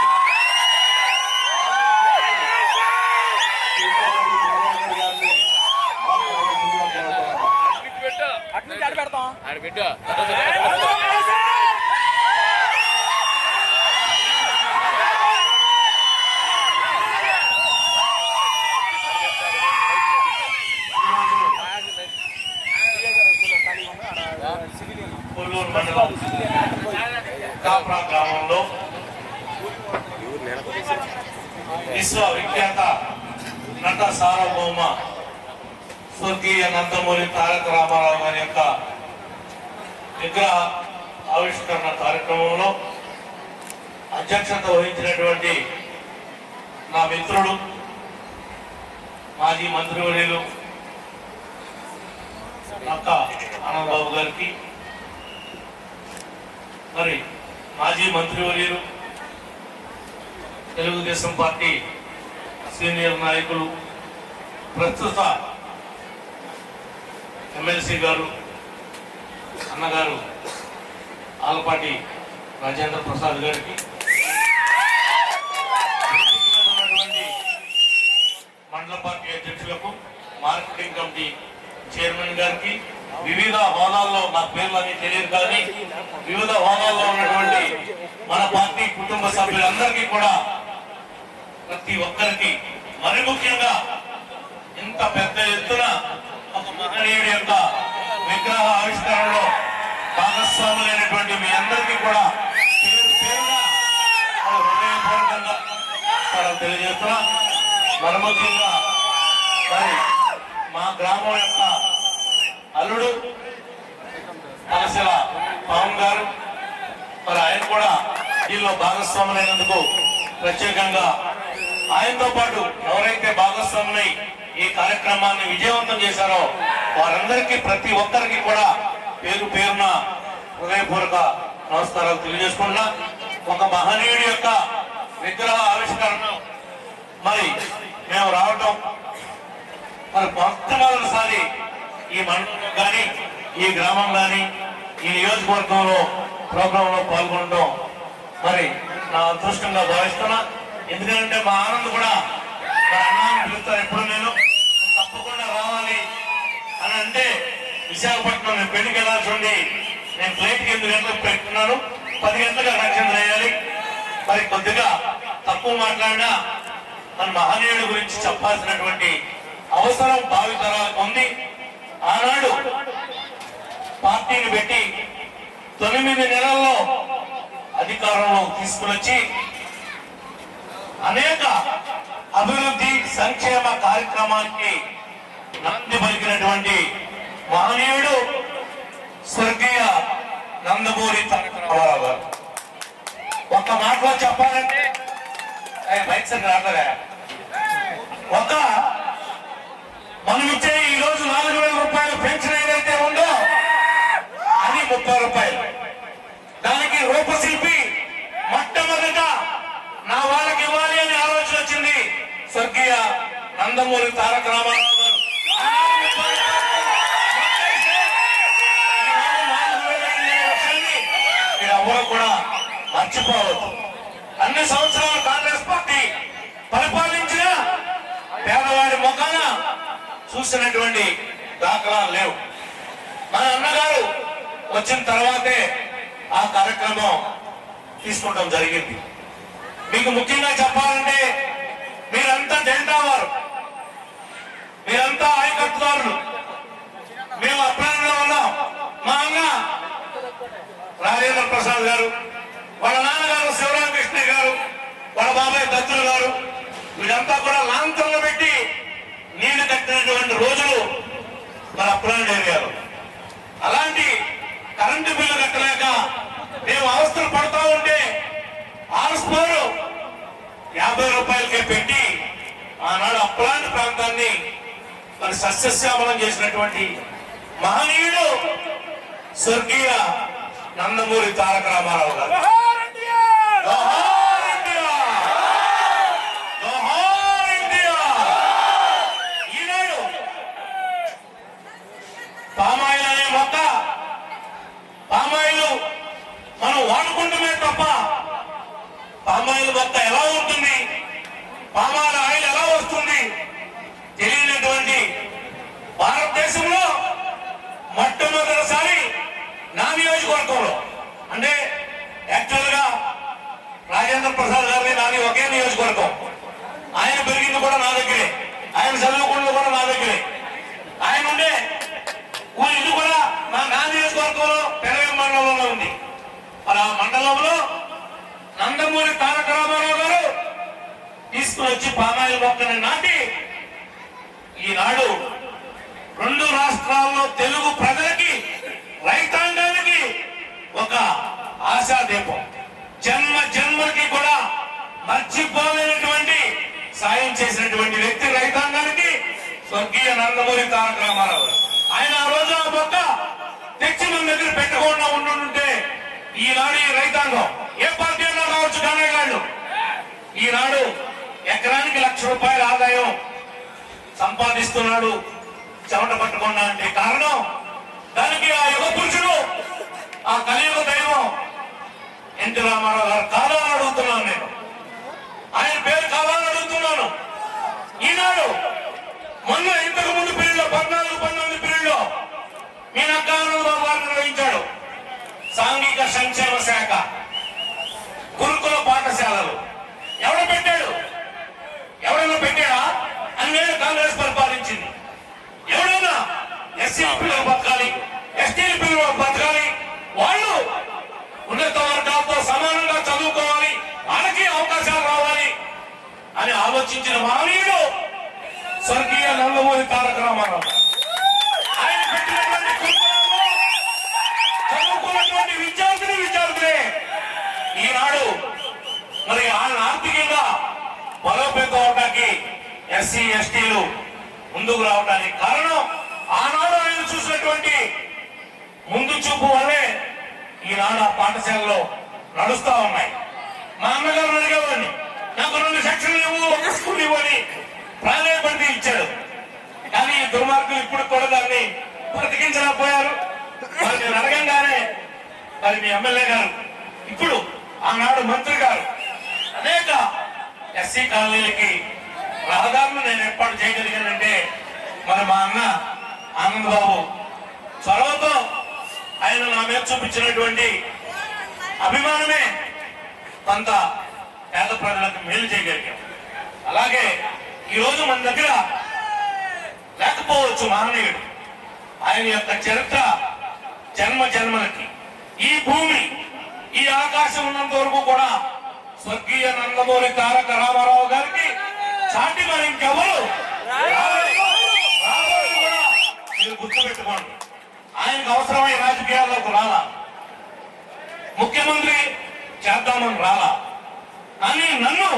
కొల్లూరు మండలం కాప్రా గ్రామంలో విశ్వవిఖ్యాత నట సార్వభౌమ స్వర్గీయ నందమూరి తారక రామారావు గారి యొక్క విగ్రహ ఆవిష్కరణ కార్యక్రమంలో అధ్యక్షత వహించినటువంటి నా మిత్రుడు మాజీ మంత్రివర్యులు నక్క ఆనందబాబు గారికి, మరి మాజీ మంత్రివర్యులు తెలుగుదేశం పార్టీ సీనియర్ నాయకులు ప్రస్తుత ఎమ్మెల్సీ గారు అన్నగారు ఆలపాటి రాజేంద్ర ప్రసాద్ గారికి, మండల పార్టీ అధ్యక్షులకు, మార్కెటింగ్ కమిటీ చైర్మన్ గారికి, వివిధ హోదాల్లో నా పేర్లన్నీ తెలియదు కానీ వివిధ హోదాల్లో ఉన్నటువంటి మన పార్టీ కుటుంబ సభ్యులందరికీ కూడా ప్రతి ఒక్కరికి, మరి ముఖ్యంగా ఇంత పెద్ద ఎత్తున ఒక మహనీయుడి యొక్క విగ్రహ ఆవిష్కరణలో భాగస్వాములైనటువంటి మీ అందరికీ కూడా పేరు పేరుగా హృదయపూర్వకంగా తెలియజేస్తున్నా. మరి ముఖ్యంగా మరి మా గ్రామం యొక్క అల్లుడు అలసిల పవన్ గారు, మరి ఆయన కూడా దీనిలో భాగస్వాములైనందుకు ప్రత్యేకంగా ఆయనతో పాటు ఎవరైతే భాగస్వాములై ఈ కార్యక్రమాన్ని విజయవంతం చేశారో వారందరికీ ప్రతి ఒక్కరికి కూడా పేరు పేరున హృదయపూర్వక నమస్కారాలు తెలియజేసుకున్నా. ఒక మహనీయుడి యొక్క విగ్రహ ఆవిష్కరణ మరి మేము రావటం మరి మొట్టమొదటిసారి ఈ మండలంలో కానీ ఈ గ్రామం కానీ ఈ నియోజకవర్గంలో ప్రోగ్రాంలో పాల్గొనడం మరి నా అదృష్టంగా భావిస్తున్నా. ఎందుకంటే మా ఆనంద్ కూడా మా అన్నాన్ని పిలుస్తారు ఎప్పుడు నేను తప్పకుండా రావాలి అని అంటే విశాఖపట్నం నేను పెళ్లికి వెళ్ళాల్సి ఉంది. నేను ఫ్లైట్కి 8 గంటలకు పెట్టుకున్నాను, 10 గంటలకు రక్షణ చేయాలి. మరి కొద్దిగా తక్కువ మాట్లాడినా మన మహనీయుడి గురించి చెప్పాల్సినటువంటి అవసరం భావితరాలకు ఉంది. ఆనాడు పార్టీని పెట్టి 9 నెలల్లో అధికారంలో తీసుకుని అనేక అభివృద్ధి సంక్షేమ కార్యక్రమానికి నాంది పలికినటువంటి మహనీయుడు స్వర్గీయ నందమూరి తారక రామారావు గారు. ఒక్క మాటలో చెప్పాలంటే బైక్ సంఖ్య రావట్లే, ఒక మనం ఇచ్చే ఈ రోజు 4,000 రూపాయల పెన్షన్ ఏదైతే ఉందో అది 30 రూపాయలు. దానికి రూపశిల్పి మొట్టమొదట నా వాళ్ళకి ఇవ్వాలి అని ఆలోచన వచ్చింది స్వర్గీయ నందమూరి తారక రామారావు గారు. ఎవరు కూడా మర్చిపోవద్దు. అన్ని సంవత్సరాలు కాంగ్రెస్ పార్టీ పరిపాలించిన పేదవాడి ముఖాన చూసినటువంటి దాఖలాలు లేవు. మన అన్నగారు వచ్చిన తర్వాతే ఆ కార్యక్రమం తీసుకోవడం జరిగింది. మీకు ముఖ్యంగా చెప్పాలంటే మీరంతా డెల్టా వారు, మీరంతా ఆయకట్టుదారులు. మేము అప్రాణంలో ఉన్నాం. మా అన్న రాజేంద్ర ప్రసాద్ గారు, వాళ్ళ నాన్నగారు శివరామకృష్ణ గారు, వాళ్ళ బాబాయ్ దత్తులు గారు, వీళ్ళంతా కూడా లాంతర్లు పెట్టి నీళ్లు కట్టినటువంటి రోజులు మన అప్రాణ్ ఏరియాలో. అలాంటి కరెంటు బిల్లు కట్టలేక మేము అవస్థలు పడుతూ ఉంటే ఆర్స్పోరు 50 రూపాయలకే పెట్టి ఆనాడు అప్లాంటి ప్రాంతాన్ని మరి సస్యశ్యామలం చేసినటువంటి మహనీయుడు స్వర్గీయ నందమూరి తారక రామారావు గారు. ఈనాడు పామాయిల్ అనే మొక్క, పామాయిల్ మనం వాడుకుంటమే తప్ప పామాయిల్ మొక్క ఎలా ఉంటుంది, పామాయిల్ ఆయిల్ ఎలా వస్తుంది తెలియనటువంటి భారతదేశంలో మొట్టమొదటిసారి నా నియోజకవర్గంలో, అంటే యాక్చువల్ గా రాజేంద్ర ప్రసాద్ గారిని నాది ఒకే నియోజకవర్గం. ఆయన పెరిగింది కూడా నా దగ్గరే, ఆయన చదువుకున్నది కూడా నా దగ్గరే. ఆయన ఉండే ఇది కూడా నా నియోజకవర్గంలో పెరగ మండలంలో ఉంది. మరి ఆ మండలంలో నందమూరి తారక రామారావు గారు తీసుకుని వచ్చి పామాయిల్ మొక్కని నాటి ఈనాడు 2 రాష్ట్రాల్లో తెలుగు ప్రజలకి, రైతాంగానికి ఒక ఆశాదీపం, జన్మ జన్మకి కూడా మర్చిపోలేనటువంటి సాయం చేసినటువంటి వ్యక్తి రైతాంగానికి స్వర్గీయ నందమూరి తారక రామారావు గారు. ఆయన ఆ రోజు ఆ మొక్క తెచ్చి మన దగ్గర పెట్టకుండా ఉండుంటే ఈనాడు ఈ రైతాంగం ఏ పార్టీ అన్నా కావచ్చు కానేగాళ్ళు ఈనాడు ఎకరానికి ₹1,00,000 ఆదాయం సంపాదిస్తున్నాడు చెమట పట్టకుండా. అంటే కారణం దానికి ఆ యుగ పురుషుడు, ఆ కలియుగ దైవం ఎన్టీ రామారావు గారు కావాలని అడుగుతున్నాను. నేను ఆయన పేరు కావాలని అడుగుతున్నాను. ఈనాడు మొన్న ఇంతకు ముందు పీరియడ్లో 14 పీరియడ్లో మీ నక్కానందబాబు గారు నిర్వహించాడు సాంఘిక సంక్షేమ శాఖ గురుకుల పాఠశాలలు. ఎవడు పెట్టాడు? ఎవడైనా పెట్టాడా? అన్నేళ్ళు కాంగ్రెస్ పరిపాలించింది. ఎవడైనా ఎస్సీ పిల్లలు బతకాలి, ఎస్టీ పిల్లలు బతకాలి, వాళ్ళు ఉన్నత వర్గాలతో సమానంగా చదువుకోవాలి, వాళ్ళకి అవకాశాలు రావాలి అని ఆలోచించిన మహనీయుడు స్వర్గీయ నందమూరి తారక రామారావు. ఆయన పెట్టినటువంటి కుటుంబంలో చదువుకున్నటువంటి విద్యార్థులే ఈనాడు మరి ఆయన ఆర్థికంగా బలోపేతం అవడానికి ఎస్సీ ఎస్టీలు ముందుకు రావడానికి కారణం ఆనాడు ఆయన చూసినటువంటి ముందు చూపు వల్లే ఈనాడు ఆ పాఠశాలలో నడుస్తా ఉన్నాయి. మా అన్నగారు అడిగేవాడిని, నాకు 2 సెక్షన్లు ఇవ్వు, ఒక స్కూల్ ఇవ్వని ప్రాధాన్యపడి ఇచ్చాడు. కానీ ఈ దుర్మార్గులు ఇప్పుడు కూడా దాన్ని బ్రతికించలేకపోయారు. మరి నేను అడగంగానే మరి మీ ఎమ్మెల్యే గారు, ఇప్పుడు ఆనాడు మంత్రి గారు అనేక ఎస్సీ కాలనీలకి రహదారులు నేను ఏర్పాటు చేయగలిగానంటే మరి మా అన్న ఆనందబాబు చొరవతో ఆయన నా మీద చూపించినటువంటి అభిమానమే కొంత పేద ప్రజలకు మేలు చేయగలిగాం. అలాగే ఈరోజు మన దగ్గర లేకపోవచ్చు మహనీయుడు, ఆయన యొక్క చరిత్ర జన్మలకి ఈ భూమి ఈ ఆకాశం ఉన్నంత వరకు కూడా స్వర్గీయ నందమూరి తారక రామారావు గారికి చాటి మరి ఇంకెవరు కూడా మీరు గుర్తుపెట్టుకోండి. ఆయనకు అవసరమైన రాజకీయాల్లోకి రాలా, ముఖ్యమంత్రి చేద్దామని రాలా, కానీ నన్ను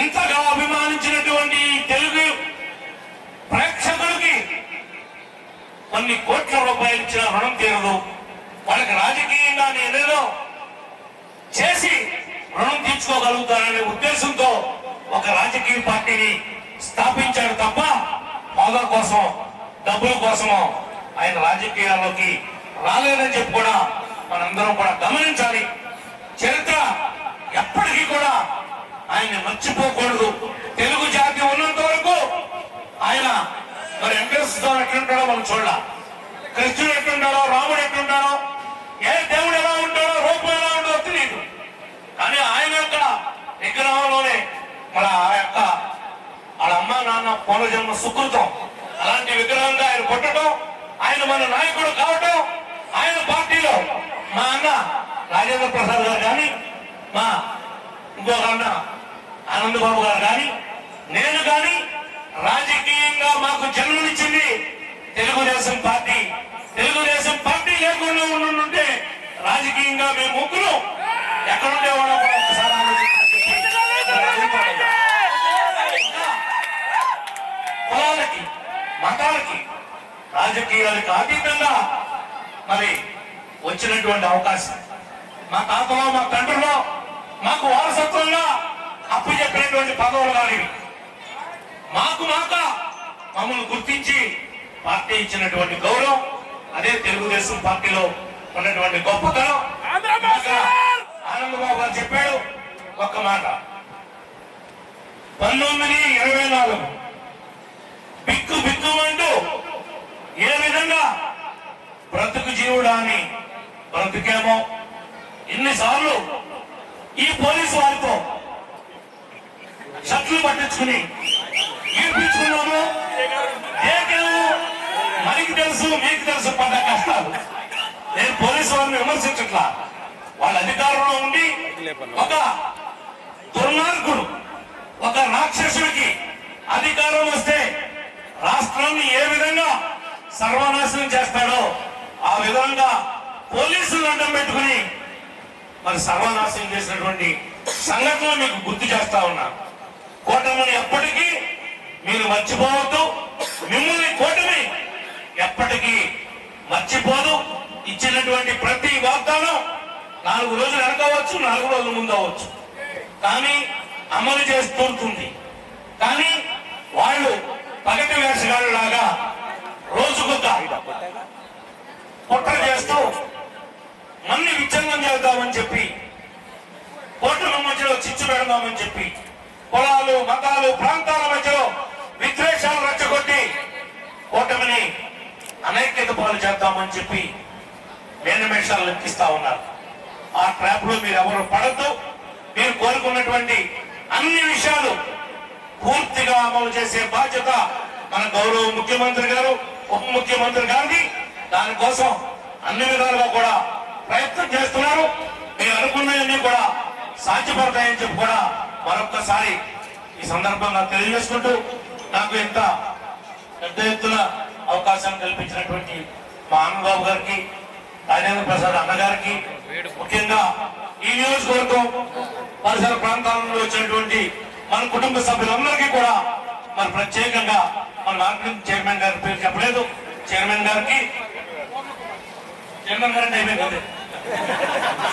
ఇంతగా అభిమానించినటువంటి తెలుగు ప్రేక్షకులకి కొన్ని కోట్ల రూపాయలు ఇచ్చిన రుణం తీరదు. వాళ్ళకి రాజకీయంగా నేనేదో చేసి రుణం తీర్చుకోగలుగుతాననే ఉద్దేశంతో ఒక రాజకీయ పార్టీని స్థాపించాడు తప్ప హోదా కోసం డబ్బుల కోసమో ఆయన రాజకీయాల్లోకి రాలేదని చెప్పి కూడా మనందరం కూడా గమనించాలి. చరిత్ర ఎప్పటికీ కూడా ఆయన్ని మర్చిపోకూడదు. తెలుగు జాతి ఉన్నంత వరకు ఆయన మరి వెంకటేశ్వర ఎట్లుంటాడో మనం చూడాల, కృష్ణుడు ఎట్లుంటాడో, రాముడు ఎట్లుంటాడో, ఏ దేవుడు ఎలా ఉంటాడో, రూపం ఎలా ఉండదో తెలియదు. కానీ ఆయన యొక్క విగ్రహంలోనే మన ఆ యొక్క వాళ్ళ అమ్మ నాన్న పూర్వజన్మ సుకృతం. అలాంటి విగ్రహంగా ఆయన కొట్టడం, ఆయన మన నాయకుడు కావటం, ఆయన పార్టీలో మా అన్న రాజేంద్ర ప్రసాద్ గారు కానీ, మా ఇంకొక అన్న ఆనందబాబు గారు కానీ, నేను కానీ రాజకీయంగా మాకు జన్మనిచ్చింది తెలుగుదేశం పార్టీ. తెలుగుదేశం పార్టీ లేకుండా ఉండుంటే రాజకీయంగా మేము ముగ్గురు ఎక్కడుండేవాడో కూడా ఒకసారి కులాలకి మతాలకి రాజకీయాలకు అతీతంగా మరి వచ్చినటువంటి అవకాశం మా తాతలో మా తండ్రిలో మాకు వారసత్వంగా అప్పు చెప్పినటువంటి పదవులు కానీ మాకు మమ్మల్ని గుర్తించి పార్టీ ఇచ్చినటువంటి గౌరవం, అదే తెలుగుదేశం పార్టీలో ఉన్నటువంటి గొప్పతనం. ఆనందబాబు గారు చెప్పాడు ఒక్క మాట, 1924 బిక్కుమంటూ ఏ విధంగా బ్రతుకు జీవుడా అని బ్రతికేమో, ఇన్నిసార్లు ఈ పోలీసు వారితో షట్లు పట్టించుకుని ఈడ్పించుకున్నాము. మనకి తెలుసు, మీకు తెలుసు పడ్డ కష్టాలు. నేను పోలీసు వారిని విమర్శించట్లా, వాళ్ళ అధికారంలో ఉండి ఒక దుర్మార్గుడు, ఒక రాక్షసుడికి అధికారం వస్తే రాష్ట్రాన్ని ఏ విధంగా సర్వనాశనం చేస్తాడో ఆ విధంగా పోలీసులు అడ్డం పెట్టుకుని మరి సర్వనాశనం చేసినటువంటి సంఘటనలు మీకు గుర్తు చేస్తా ఉన్నా. కూటమిని ఎప్పటికీ మీరు మర్చిపోవద్దు. మిమ్మల్ని కూటమి ఎప్పటికీ మర్చిపోదు. ఇచ్చినటువంటి ప్రతి వాగ్దానం 4 రోజులు వెనకవచ్చు, 4 రోజుల ముందు అవ్వచ్చు, కానీ అమలు చేసి తోలుతుంది. కానీ వాళ్ళు పగటి వేషగాళ్ళ లాగా రోజుకొక కుట్ర చేస్తూ మన్ని విచ్ఛిన్నం చేద్దామని చెప్పి, కోట్ల మధ్యలో చిచ్చు పెడదామని చెప్పి, కులాలు మతాలు ప్రాంతాల మధ్యలో విద్వేషాలు రెచ్చగొట్టి కూటమిని అనైక్యత పాలు చేద్దామని చెప్పి నిమిషాలు లెక్కిస్తా ఉన్నారు. ఆ ట్రాప్ లో మీరు ఎవరు పడద్దు. మీరు కోరుకున్నటువంటి అన్ని విషయాలు పూర్తిగా అమలు చేసే బాధ్యత మన గౌరవ ముఖ్యమంత్రి గారు, ఉప ముఖ్యమంత్రి గారిని. దానికోసం అన్ని విధాలుగా కూడా ప్రయత్నం చేస్తున్నారు. మీరు అనుకున్నవన్నీ కూడా సాధ్యపడతాయని చెప్పి కూడా మరొక్కసారి ఈ సందర్భంగా తెలియజేసుకుంటూ, నాకు ఇంత పెద్ద ఎత్తున అవకాశాన్ని కల్పించినటువంటి మా ఆనందబాబు గారికి, రాజేంద్ర ప్రసాద్ అన్నగారికి, ముఖ్యంగా ఈ నియోజకవర్గం పరిసర ప్రాంతాలలో వచ్చినటువంటి మన కుటుంబ సభ్యులందరికీ కూడా మరి ప్రత్యేకంగా మన మార్కెటింగ్ చైర్మన్ గారి పేరు చెప్పలేదు, చైర్మన్ గారికి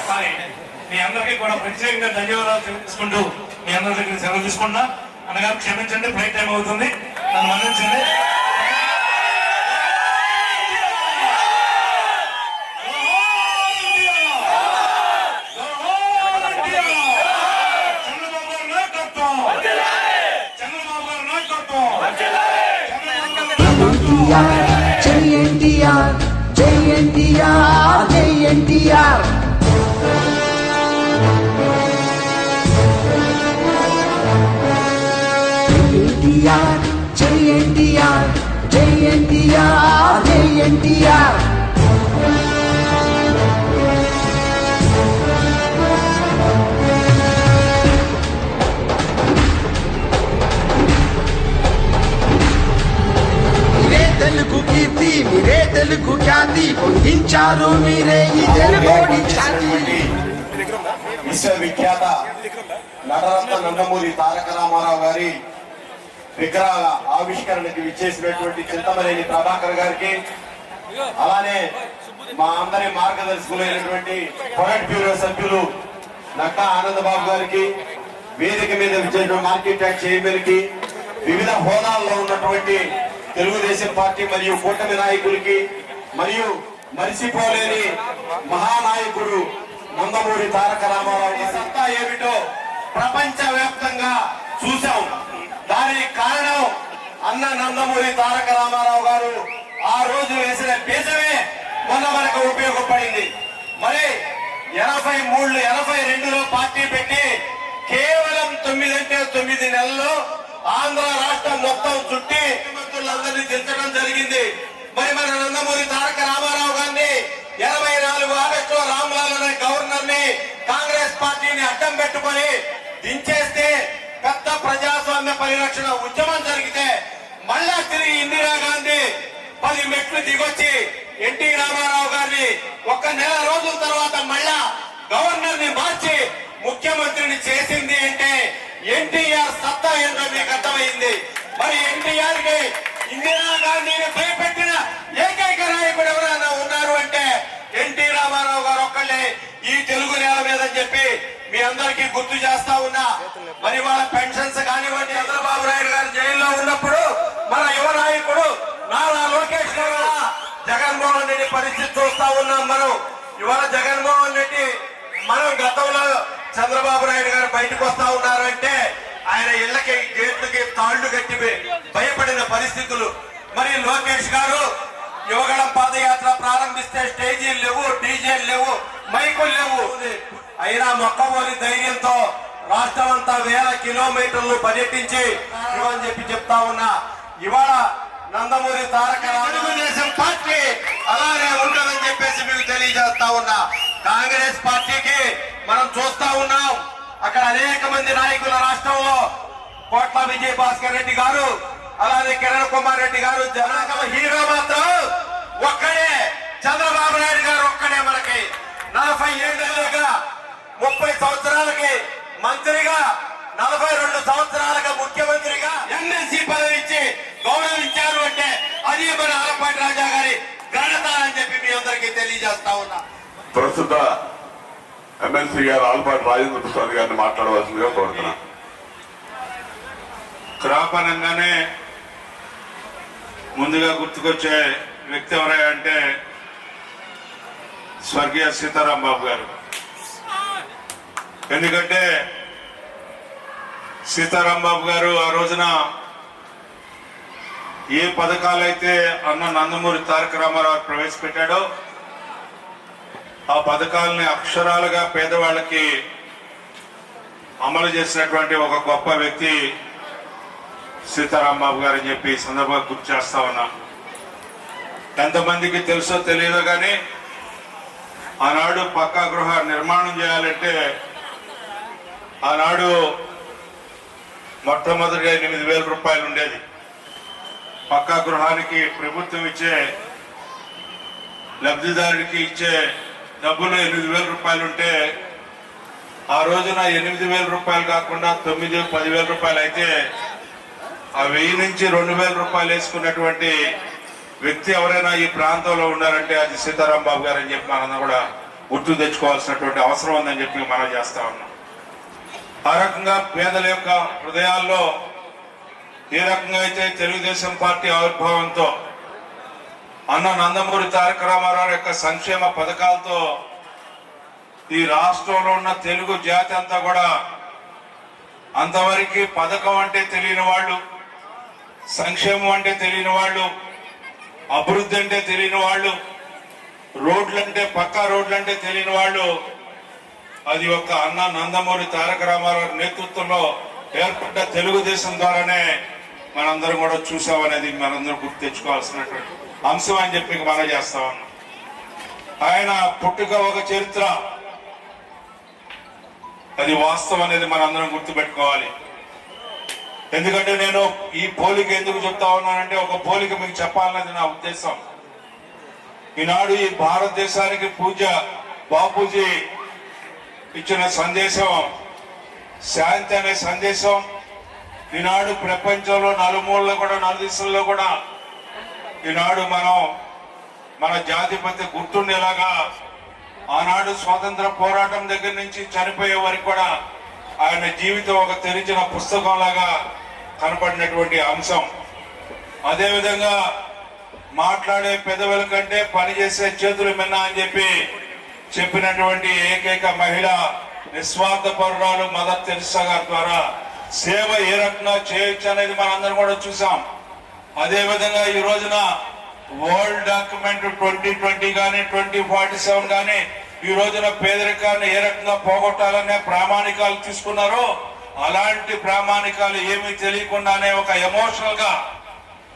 అయిపోయింది. మీ అందరికీ కూడా ప్రత్యేకంగా ధన్యవాదాలు తెలుసుకుంటూ మీ అందరి దగ్గర సెలవు తీసుకున్నా. అన్నగారు క్షమించండి, ఫ్లైట్ టైం అవుతుంది, నన్ను మన్నించండి. జై ఎన్టీఆర్, జై ఎన్టీఆర్, జై ఎన్టీఆర్. జై ఎన్టీఆర్, జై ఎన్టీఆర్, జై ఎన్టీఆర్. తెలుగు కీర్తి మీరే, తెలుగు ఖ్యాతి పొందించారు మీరే, ఈ తెలుగోడి ఖ్యాతి. విశ్వవిఖ్యాత నటరత్న నందమూరి తారక రామారావు గారి విగ్రహ ఆవిష్కరణకి విచ్చేసినటువంటి చింతమనేని ప్రభాకర్ గారికి, అలానే మా అందరి మార్గదర్శకులైనటువంటి పొలిట్ బ్యూరో సభ్యులు నక్కా ఆనందబాబు గారికి, వేదిక మీద విచ్చేటువంటి మార్కెట్ ట్యాక్స్ చైర్మన్ కి, వివిధ హోదాల్లో ఉన్నటువంటి తెలుగుదేశం పార్టీ మరియు కూటమి నాయకులకి, మరియు మరిచిపోలేని మహానాయకుడు నందమూరి తారక రామారావు సత్తా ఏమిటో ప్రపంచ వ్యాప్తంగా చూశాం. దానికి కారణం అన్న నందమూరి తారక రామారావు గారు ఆ రోజు వేసిన బీజమే మొన్న మనకు ఉపయోగపడింది. మరి 82లో పార్టీ పెట్టి కేవలం 9 నెలల్లో ఆంధ్ర రాష్ట్రం మొత్తం చుట్టి మంత్రులందరినీ దించడం జరిగింది. మరి మన నందమూరి తారక రామారావు గారిని 24 ఆగస్టులో రామ్లాల్ అనే గవర్నర్ ని కాంగ్రెస్ పార్టీని అడ్డం పెట్టుకొని దించేస్తే పెద్ద ప్రజాస్వామ్య పరిరక్షణ ఉద్యమం జరిగితే, మళ్ళా తిరిగి ఇందిరాగాంధీ 10 మెట్లు దిగొచ్చి ఎన్టీ రామారావు గారిని 1 నెల రోజుల తర్వాత మళ్ళా గవర్నర్ ని మార్చి ముఖ్యమంత్రిని చేసింది అంటే ఎన్టీఆర్ సత్తా ఏంటో మీకు అర్థమైంది. మరి ఎన్టీఆర్ కి ఇందిరాగాంధీని భయపెట్టిన ఏకైక నాయకుడు ఎవరైనా ఉన్నారు అంటే ఎన్టీ రామారావు గారు ఒక్కళ్ళే ఈ తెలుగు నేల మీద చెప్పి మీ అందరికీ గుర్తు చేస్తా ఉన్నా. మరి వాళ్ళ పెన్షన్స్ కానివ్వండి, చంద్రబాబు నాయుడు గారు జైల్లో ఉన్నప్పుడు మన యువ నాయకుడు నారా లోకేష్ గారు, జగన్మోహన్ రెడ్డి పరిస్థితి చూస్తా ఉన్నాం. మనం ఇవాళ జగన్మోహన్ రెడ్డి, మనం గతంలో చంద్రబాబు నాయుడు గారు బయటకు వస్తా ఉన్నారంటే ఆయన ఇళ్లకి గేట్లకి తాళ్లు కట్టి భయపడిన పరిస్థితులు. మరి లోకేష్ గారు యువగళం పాదయాత్ర ప్రారంభిస్తే స్టేజీలు లేవు, డీజేలు లేవు, మైకులు లేవు. అయినా మొక్కబోని ధైర్యంతో రాష్ట్రం అంతా 1000 కిలోమీటర్లు పర్యటించి అని చెప్పి చెప్తా ఉన్నా. ఇవాళ నందమూరి తారక తెలుగుదేశం పార్టీ అలానే ఉంటుందని చెప్పేసి మీకు తెలియజేస్తా ఉన్నా. కాంగ్రెస్ పార్టీకి మనం చూస్తా ఉన్నాం, అక్కడ అనేక మంది నాయకుల రాష్ట్రంలో కోట్ల విజయ్ భాస్కర్ రెడ్డి గారు, అలానే కిరణ్ కుమార్ రెడ్డి గారు, జనాగమ హీరో మాత్రం ఒక్కడే చంద్రబాబు నాయుడు గారు ఒక్కడే. మనకి 40 ఏళ్ళుగా 30 సంవత్సరాలకి మంత్రిగా, 42 సంవత్సరాలుగా ముఖ్యమంత్రిగా ఎమ్మెల్సీ పదవి ఇచ్చి గౌరవించారు అంటే మన ఆలపాటి రాజా గారి ఘనత అని చెప్పి మీ అందరికీ తెలియజేస్తా ఉన్నా. ప్రస్తుత ఎమ్మెల్సీ గారు ఆల్పాటి రాజేంద్ర ప్రసాద్ గారిని మాట్లాడవలసిందిగా కోరుతున్నా. క్రాప్ అనగానే ముందుగా గుర్తుకొచ్చే వ్యక్తి ఎవరయ్యా అంటే స్వర్గీయ సీతారాం బాబు గారు. ఎందుకంటే సీతారాం బాబు గారు ఆ రోజున ఏ పథకాలైతే అన్న నందమూరి తారక రామారావు ప్రవేశపెట్టాడో ఆ పథకాలని అక్షరాలుగా పేదవాళ్ళకి అమలు చేసినటువంటి ఒక గొప్ప వ్యక్తి సీతారాం బాబు గారు అని చెప్పి ఈ సందర్భంగా గుర్తు చేస్తా ఉన్నా. ఎంతమందికి తెలుసో తెలియదో కానీ ఆనాడు పక్కా గృహ నిర్మాణం చేయాలంటే ఆనాడు మొట్టమొదటిగా 8,000 రూపాయలు ఉండేది. పక్కా గృహానికి ప్రభుత్వం ఇచ్చే లబ్ధిదారుడికి ఇచ్చే డబ్బులు 8,000 రూపాయలు ఉంటే ఆ రోజున 8,000 రూపాయలు కాకుండా 9,000-10,000 రూపాయలు అయితే ఆ 1000 నుంచి 2,000 రూపాయలు వేసుకున్నటువంటి వ్యక్తి ఎవరైనా ఈ ప్రాంతంలో ఉన్నారంటే అది సీతారాం బాబు గారు అని చెప్పి మనం కూడా గుర్తు తెచ్చుకోవాల్సినటువంటి అవసరం ఉందని చెప్పి మనం చేస్తా ఉన్నాం. ఆ రకంగా పేదల యొక్క హృదయాల్లో ఏ రకంగా అయితే తెలుగుదేశం పార్టీ ఆవిర్భావంతో అన్న నందమూరి తారక రామారావు యొక్క సంక్షేమ పథకాలతో ఈ రాష్ట్రంలో ఉన్న తెలుగు జాతి అంతా కూడా అంతవరకు పథకం అంటే తెలియని వాళ్ళు, సంక్షేమం అంటే తెలియని వాళ్ళు, అభివృద్ధి అంటే తెలియని వాళ్ళు, రోడ్లంటే పక్కా రోడ్లంటే తెలియని వాళ్ళు అది ఒక అన్న నందమూరి తారక రామారావు నేతృత్వంలో ఏర్పడ్డ తెలుగుదేశం ద్వారానే మనందరం కూడా చూసామనేది మనందరం గుర్తు తెచ్చుకోవాల్సినటువంటి అంశం అని చెప్పి మనం చేస్తా ఉన్నాం. ఆయన పుట్టుక ఒక చరిత్ర, అది వాస్తవం అనేది మనందరం గుర్తుపెట్టుకోవాలి. ఎందుకంటే నేను ఈ పోలిక ఎందుకు చెప్తా ఉన్నానంటే ఒక పోలిక మీకు చెప్పాలన్నది నా ఉద్దేశం. ఈనాడు ఈ భారతదేశానికి పూజ్య బాపూజీ ఇచ్చిన సందేశం శాంతి అనే సందేశం ఈనాడు ప్రపంచంలో నలుమూలలో కూడా నలుదిశల్లో కూడా ఈనాడు మనం మన జాతిపతి గుర్తుండేలాగా ఆనాడు స్వాతంత్ర పోరాటం దగ్గర నుంచి చనిపోయే వరకు కూడా ఆయన జీవితం ఒక తెరిచిన పుస్తకం లాగా కనపడినటువంటి అంశం. అదేవిధంగా మాట్లాడే పెదవుల కంటే పనిచేసే చేతులు మిన్నా అని చెప్పి చెప్పినటువంటి ఏకైక మహిళ నిస్వార్థ పరురాలు మదర్ తెరిసా గారి ద్వారా సేవ ఏ రకంగా చేయొచ్చు అనేది మనందరం కూడా చూసాం. అదేవిధంగా ఈ రోజున వరల్డ్ డాక్యుమెంట్ 2020 కానీ 2047 కానీ ఈ రోజున పేదరికాన్ని ఏ రకంగా పోగొట్టాలనే ప్రామాణికాలు తీసుకున్నారో అలాంటి ప్రామాణికాలు ఏమీ తెలియకుండానే ఒక ఎమోషనల్ గా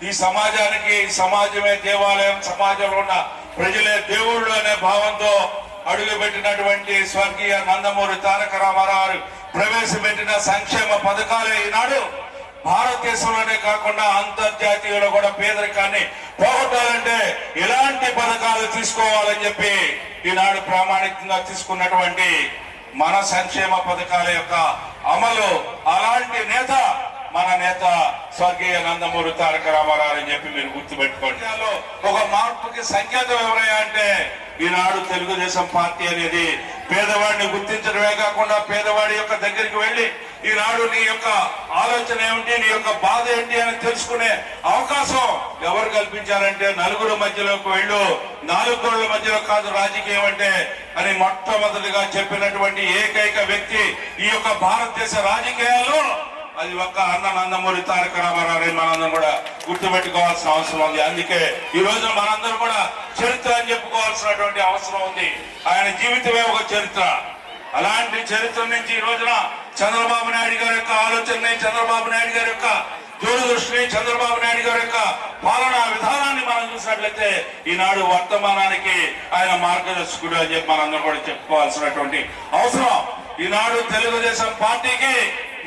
ఈ సమాజానికి సమాజమే దేవాలయం, సమాజంలో ఉన్న ప్రజలే దేవుళ్ళు అనే భావంతో అడుగుపెట్టినటువంటి స్వర్గీయ నందమూరి తారక రామారావు ప్రవేశపెట్టిన సంక్షేమ పథకాలే ఈనాడు భారతదేశంలోనే కాకుండా అంతర్జాతీయంలో కూడా పేదరికాన్ని పోగొట్టాలంటే ఇలాంటి పథకాలు తీసుకోవాలని చెప్పి ఈనాడు ప్రామాణికంగా తీసుకున్నటువంటి మన సంక్షేమ పథకాల యొక్క అమలు అలాంటి నేత మన నేత స్వర్గీయ నందమూరి తారక రామారావు అని చెప్పి మీరు గుర్తుపెట్టుకోండి. ఒక మార్పుకి సంకేతం ఎవరయ్యా అంటే ఈనాడు తెలుగుదేశం పార్టీ అనేది పేదవాడిని గుర్తించడమే కాకుండా పేదవాడి యొక్క దగ్గరికి వెళ్లి ఈనాడు నీ యొక్క ఆలోచన ఏమిటి, నీ యొక్క బాధ ఏంటి అని తెలుసుకునే అవకాశం ఎవరు కల్పించారంటే నలుగురు మధ్యలోకి వెళ్ళు, 4 గోళ్ల మధ్యలో కాదు రాజకీయం అంటే అని మొట్టమొదటిగా చెప్పినటువంటి ఏకైక వ్యక్తి ఈ యొక్క భారతదేశ రాజకీయాల్లో అది ఒక్క అన్న నందమూరి తారక రామారావు మనందరం కూడా గుర్తుపెట్టుకోవాల్సిన అవసరం ఉంది. అందుకే ఈ రోజు మనందరం కూడా చరిత్ర అని చెప్పుకోవాల్సినటువంటి అవసరం ఉంది. ఆయన జీవితమే ఒక చరిత్ర. అలాంటి చరిత్ర నుంచి ఈ రోజున చంద్రబాబు నాయుడు గారి యొక్క ఆలోచనని, చంద్రబాబు నాయుడు గారి యొక్క దూరదృష్టిని, చంద్రబాబు నాయుడు గారి యొక్క పాలనా విధానాన్ని మనం చూసినట్లయితే ఈనాడు వర్తమానానికి ఆయన మార్గదర్శకుడు అని చెప్పి మనందరం కూడా చెప్పుకోవాల్సినటువంటి అవసరం. ఈనాడు తెలుగుదేశం పార్టీకి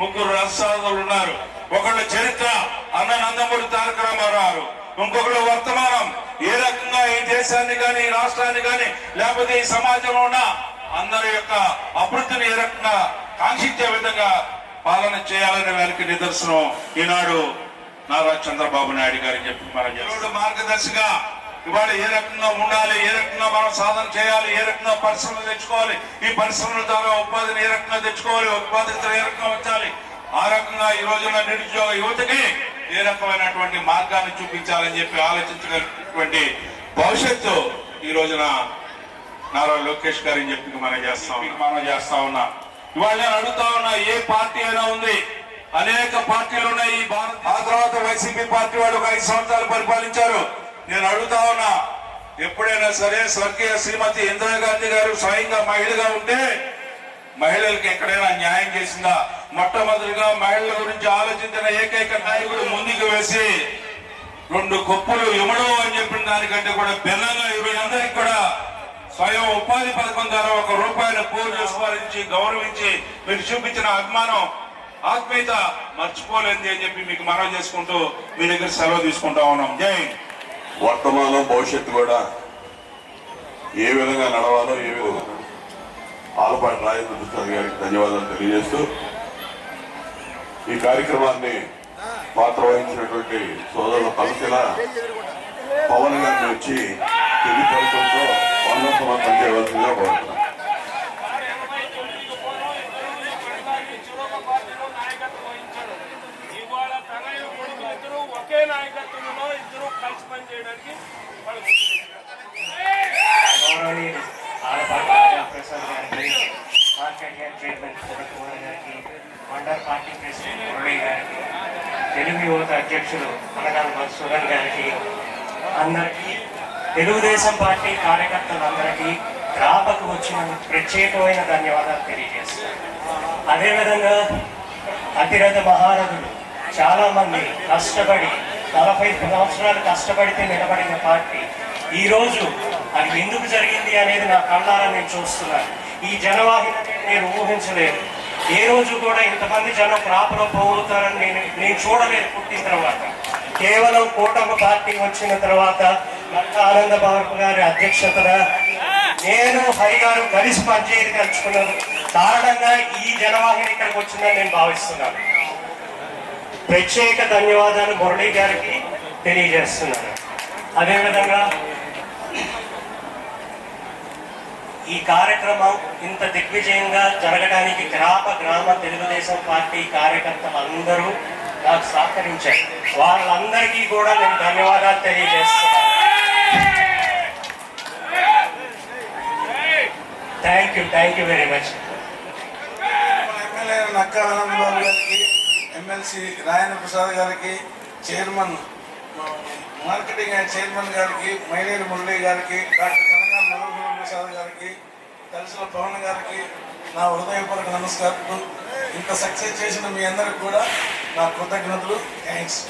3 రాష్ట్రాలు ఉన్నారు. ఒకళ్ళు చరిత్ర అన్న నందమూరి తారక రామారావు, ఇంకొకళ్ళు వర్తమానం ఏ రకంగా ఈ దేశాన్ని కానీ ఈ రాష్ట్రాన్ని కానీ లేకపోతే ఈ సమాజంలో ఉన్న అందరి యొక్క అభివృద్ధిని ఏ రకంగా కాంక్షించే విధంగా పాలన చేయాలనే వారికి నిదర్శనం ఈనాడు నారా చంద్రబాబు నాయుడు గారు చెప్పి మనం మార్గదర్శిగా ఇవాళ ఏ రకంగా ఉండాలి, ఏ రకంగా మనం సాధన చేయాలి, ఏ రకంగా పరిశ్రమలు తెచ్చుకోవాలి, ఈ పరిశ్రమల ద్వారా ఉపాధిని ఏ రకంగా తెచ్చుకోవాలి, ఉపాధితులు ఏ రకంగా వచ్చాలి, ఆ రకంగా ఈ రోజున నిరుద్యోగ యువతకి ఏ రకమైనటువంటి మార్గాన్ని చూపించాలని చెప్పి ఆలోచించగలిగినటువంటి భవిష్యత్తు ఈ రోజున నారా లోకేష్ గారిని చెప్పి మనం చేస్తా ఉన్నా. ఇవాళ నేను అడుగుతా ఉన్నా, ఏ పార్టీ అయినా ఉంది, అనేక పార్టీలు ఉన్నాయి ఈ భారత. ఆ తర్వాత వైసీపీ పార్టీ వాళ్ళు ఒక 5 సంవత్సరాలు పరిపాలించారు. నేను అడుగుతా ఉన్నా, ఎప్పుడైనా సరే స్వర్గీయ శ్రీమతి ఇందిరాగాంధీ గారు స్వయంగా మహిళగా ఉంటే మహిళలకు ఎక్కడైనా న్యాయం చేసిందా? మొట్టమొదటిగా మహిళల గురించి ఆలోచించిన ఏకైక నాయకుడు ముందుకు వేసి 2 కొప్పులు ఇవ్వడం అని చెప్పిన దానికంటే కూడా భిన్నంగా అందరికి కూడా స్వయం ఉపాధి పథకం ద్వారా 1 రూపాయిని పూర్తి గౌరవించి మీరు చూపించిన అభిమానం, ఆత్మీయత మర్చిపోలేంది అని చెప్పి మీకు మనవి చేసుకుంటూ మీ దగ్గర సెలవు తీసుకుంటా ఉన్నాం. జై. వర్తమానం భవిష్యత్తు కూడా ఏ విధంగా నడవాలో ఏ విధంగా ఆలపాటి రాజేంద్ర ప్రసాద్ గారికి ధన్యవాదాలు తెలియజేస్తూ ఈ కార్యక్రమాన్ని పాత్ర వహించినటువంటి సోదరుల తలసిల పవన్ గారిని వచ్చి తెలియపరచడంతో వందనం చేయవలసిందిగా కోరుతున్నాం. ఒకే నాయకత్వంలో ఇద్దరు కలిసి పనిచేయడానికి ప్రసాద్ గారికి, మార్కెట్ యార్డ్ చైర్మన్ కుమార్ గారికి, మండల్ పార్టీ ప్రెసిడెంట్ మురళి గారికి, తెలుగు యువత అధ్యక్షులు అనగాల మధుసూదన్ గారికి, అందరికీ తెలుగుదేశం పార్టీ కార్యకర్తలందరికీ రాపకు వచ్చిన ప్రత్యేకమైన ధన్యవాదాలు తెలియజేస్తున్నాను. అదేవిధంగా అతిరథ మహారథులు చాలా మంది కష్టపడి 40 సంవత్సరాలు కష్టపడితే నిలబడిన పార్టీ ఈరోజు అది ఎందుకు జరిగింది అనేది నా కళ్ళారా నేను చూస్తున్నాను. ఈ జనవాహిని నేను ఊహించలేదు. ఏ రోజు కూడా ఇంతమంది జనం క్రాప్లో పోగొడతారని నేను చూడలేదు. పుట్టిన తర్వాత కేవలం కూటమి పార్టీ వచ్చిన తర్వాత ఆనంద బాబు గారి అధ్యక్షతన నేను హరి గారు కలిసి పనిచేయడం తెలుసుకున్నాను. కారణంగా ఈ జనవాహిని ఇక్కడికి వచ్చిందని నేను భావిస్తున్నాను. ప్రత్యేక ధన్యవాదాలు మురళి గారికి తెలియజేస్తున్నాను. అదేవిధంగా ఈ కార్యక్రమం ఇంత దిగ్విజయంగా జరగడానికి గ్రామ తెలుగుదేశం పార్టీ కార్యకర్తలు అందరూ నాకు సహకరించారు. వాళ్ళందరికీ కూడా నేను ధన్యవాదాలు తెలియజేస్తున్నాను. Thank you very much. MLA నక్క ఆనందబాబు గారికి, ఎమ్మెల్సీ రాజేంద్ర ప్రసాద్ గారికి, చైర్మన్ మార్కెటింగ్ అండ్ చైర్మన్ గారికి, మైనేరు మురళి గారికి, డాక్టర్ కనగాల నరసింహ ప్రసాద్ గారికి, తలసిల పవన్ గారికి నా హృదయపూర్వక నమస్కారాలు. ఇంత సక్సెస్ చేసిన మీ అందరికి కూడా నా కృతజ్ఞతలు. థ్యాంక్స్.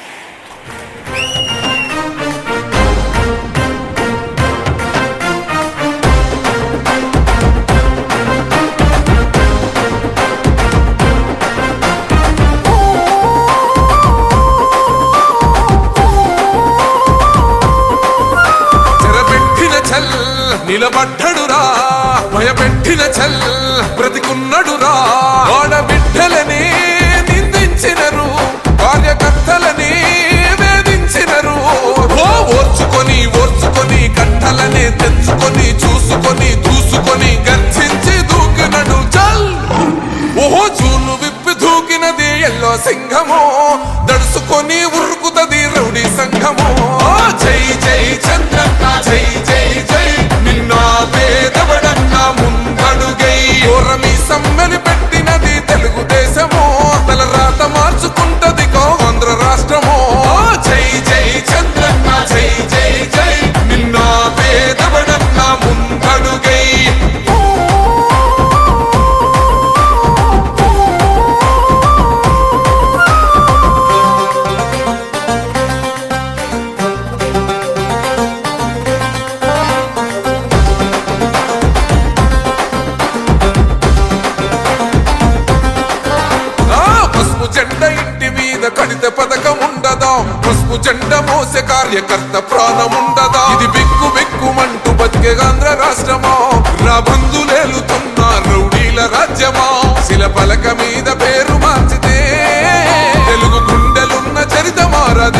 నిలబడ్డడురా భయపెట్టిన చల్ బ్రతికున్నడురా ఆడబిడ్డలని నిందించినరు, కార్యకర్తలని వేధించినరు. ఓర్చుకొని కట్టలనే తెచ్చుకొని చూసుకొని దూసుకొని గర్జించి దూకినడు చల్. ఓహో జూలు విప్పి దూకినది ఎల్లో సింహము, దడుసుకొని ఉరుకుతది రౌడీ సంఘము. జై జై చంద్రన్న జై జై జై, నిన్న పేదవడన్నా ముందడుగై. ఓరమి సమ్మెలి పెట్టినది తెలుగుదేశము, తల రాత మార్చుకుంటది ఆంధ్ర రాష్ట్రము. జై జై చంద్రన్న జై జై జై, నిన్న పేదవడన్నా ముందడుగై. కడిత పథకం ఉండదా, పసుపు జెండ మోసే కార్యకర్త ప్రాణముండదా. ఇది బిక్కు బిక్కుమంటూ బతికే ఆంధ్ర రాష్ట్రమా, నా బంధులేలుతున్న రౌడీల రాజ్యమా. శిల పలక మీద పేరు మార్చితే తెలుగు గుండెలున్న చరిత మారదా.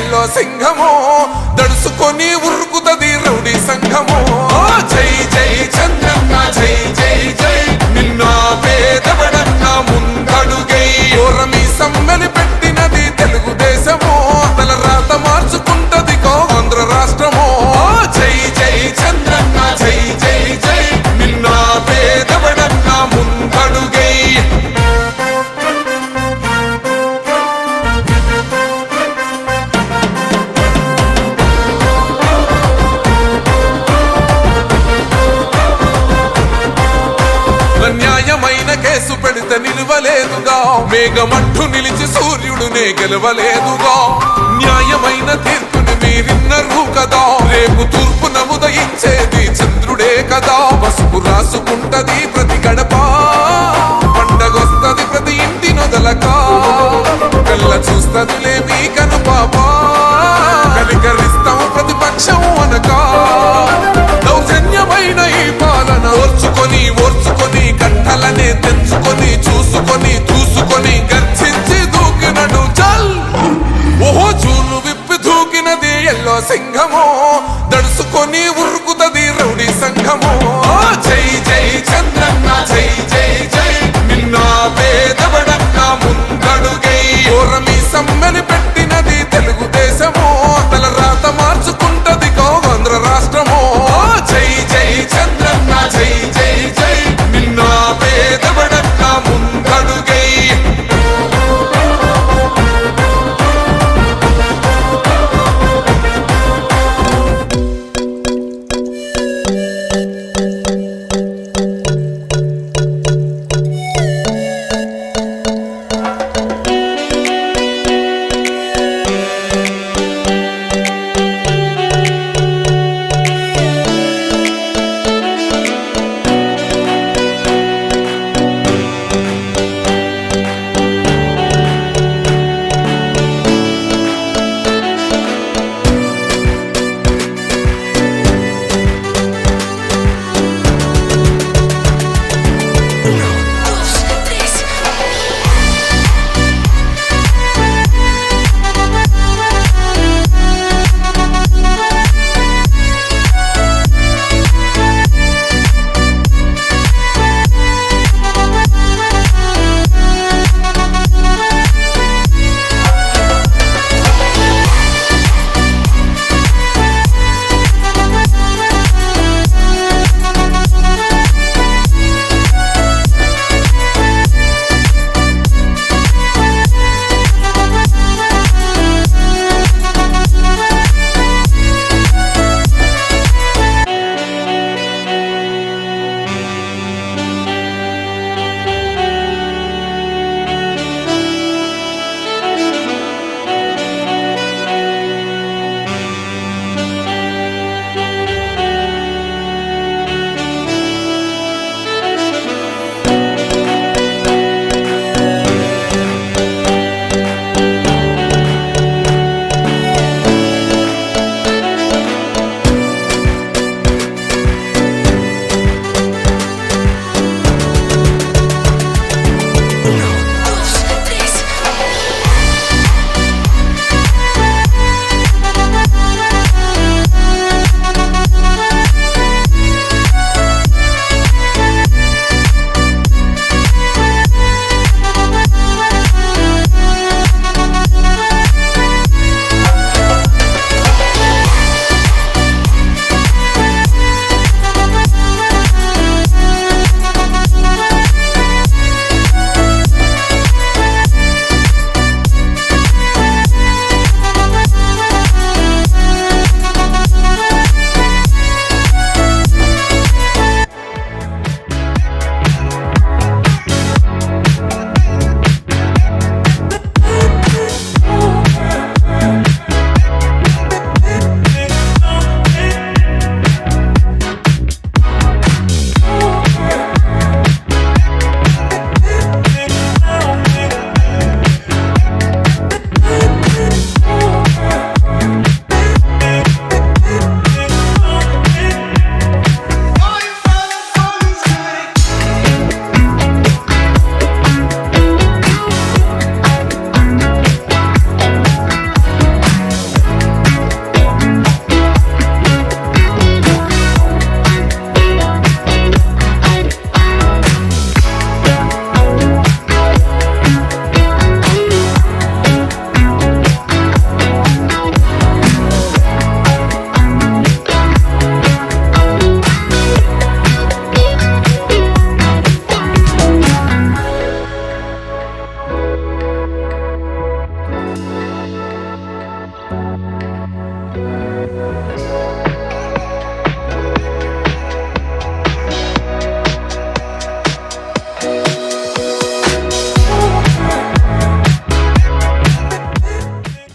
ఎల్లో సింహము దడుసుకొని ఉరుకుతది రౌడీ సంఘము జై జై చంద్రన్న జై జై జై నిన్న పేదవడన్న ముందడుగై ఓరమి సమ్మెలి పెట్టినది తెలుగుదేశము తల రాత మార్చుకుంటది ఆంధ్ర రాష్ట్రము జై జై చంద్రన్న జై జై జై నిన్న పేదవడన్న ముందడుగై న్యాయమైన కేసు పెడితే నిలవలేదుగా మేఘమట్టు నిలిచి సూర్యుడునే గెలవలేదుగా న్యాయమైన తీర్పుని మీరిన్నరు కదా రేపు తూర్పు నముదయించేది చంద్రుడే కదా పసుపు రాసుకుంటది ప్రతి గడప పండగొస్తది ప్రతి ఇంటి నొదలక కళ్ళ చూస్తదిలే మీ కను పాప కలికరిస్తాం ప్రతిపక్షం అనక దౌర్జన్యమైన ఈ పాలన ఓర్చుకొని కంఠలనే తెంచుకొని చూసుకొని దూసుకొని గర్జించి దూకినడు చల్ ఓహో చూలు విప్పి దూకినది ఎల్లో సింహము దడుసుకొని ఉరుకుతది రౌడీ సంఘము జై జై చంద్రన్న జై జై జై నిన్న పేదవడన్న ముందడుగై ఓరమి సమ్మెలి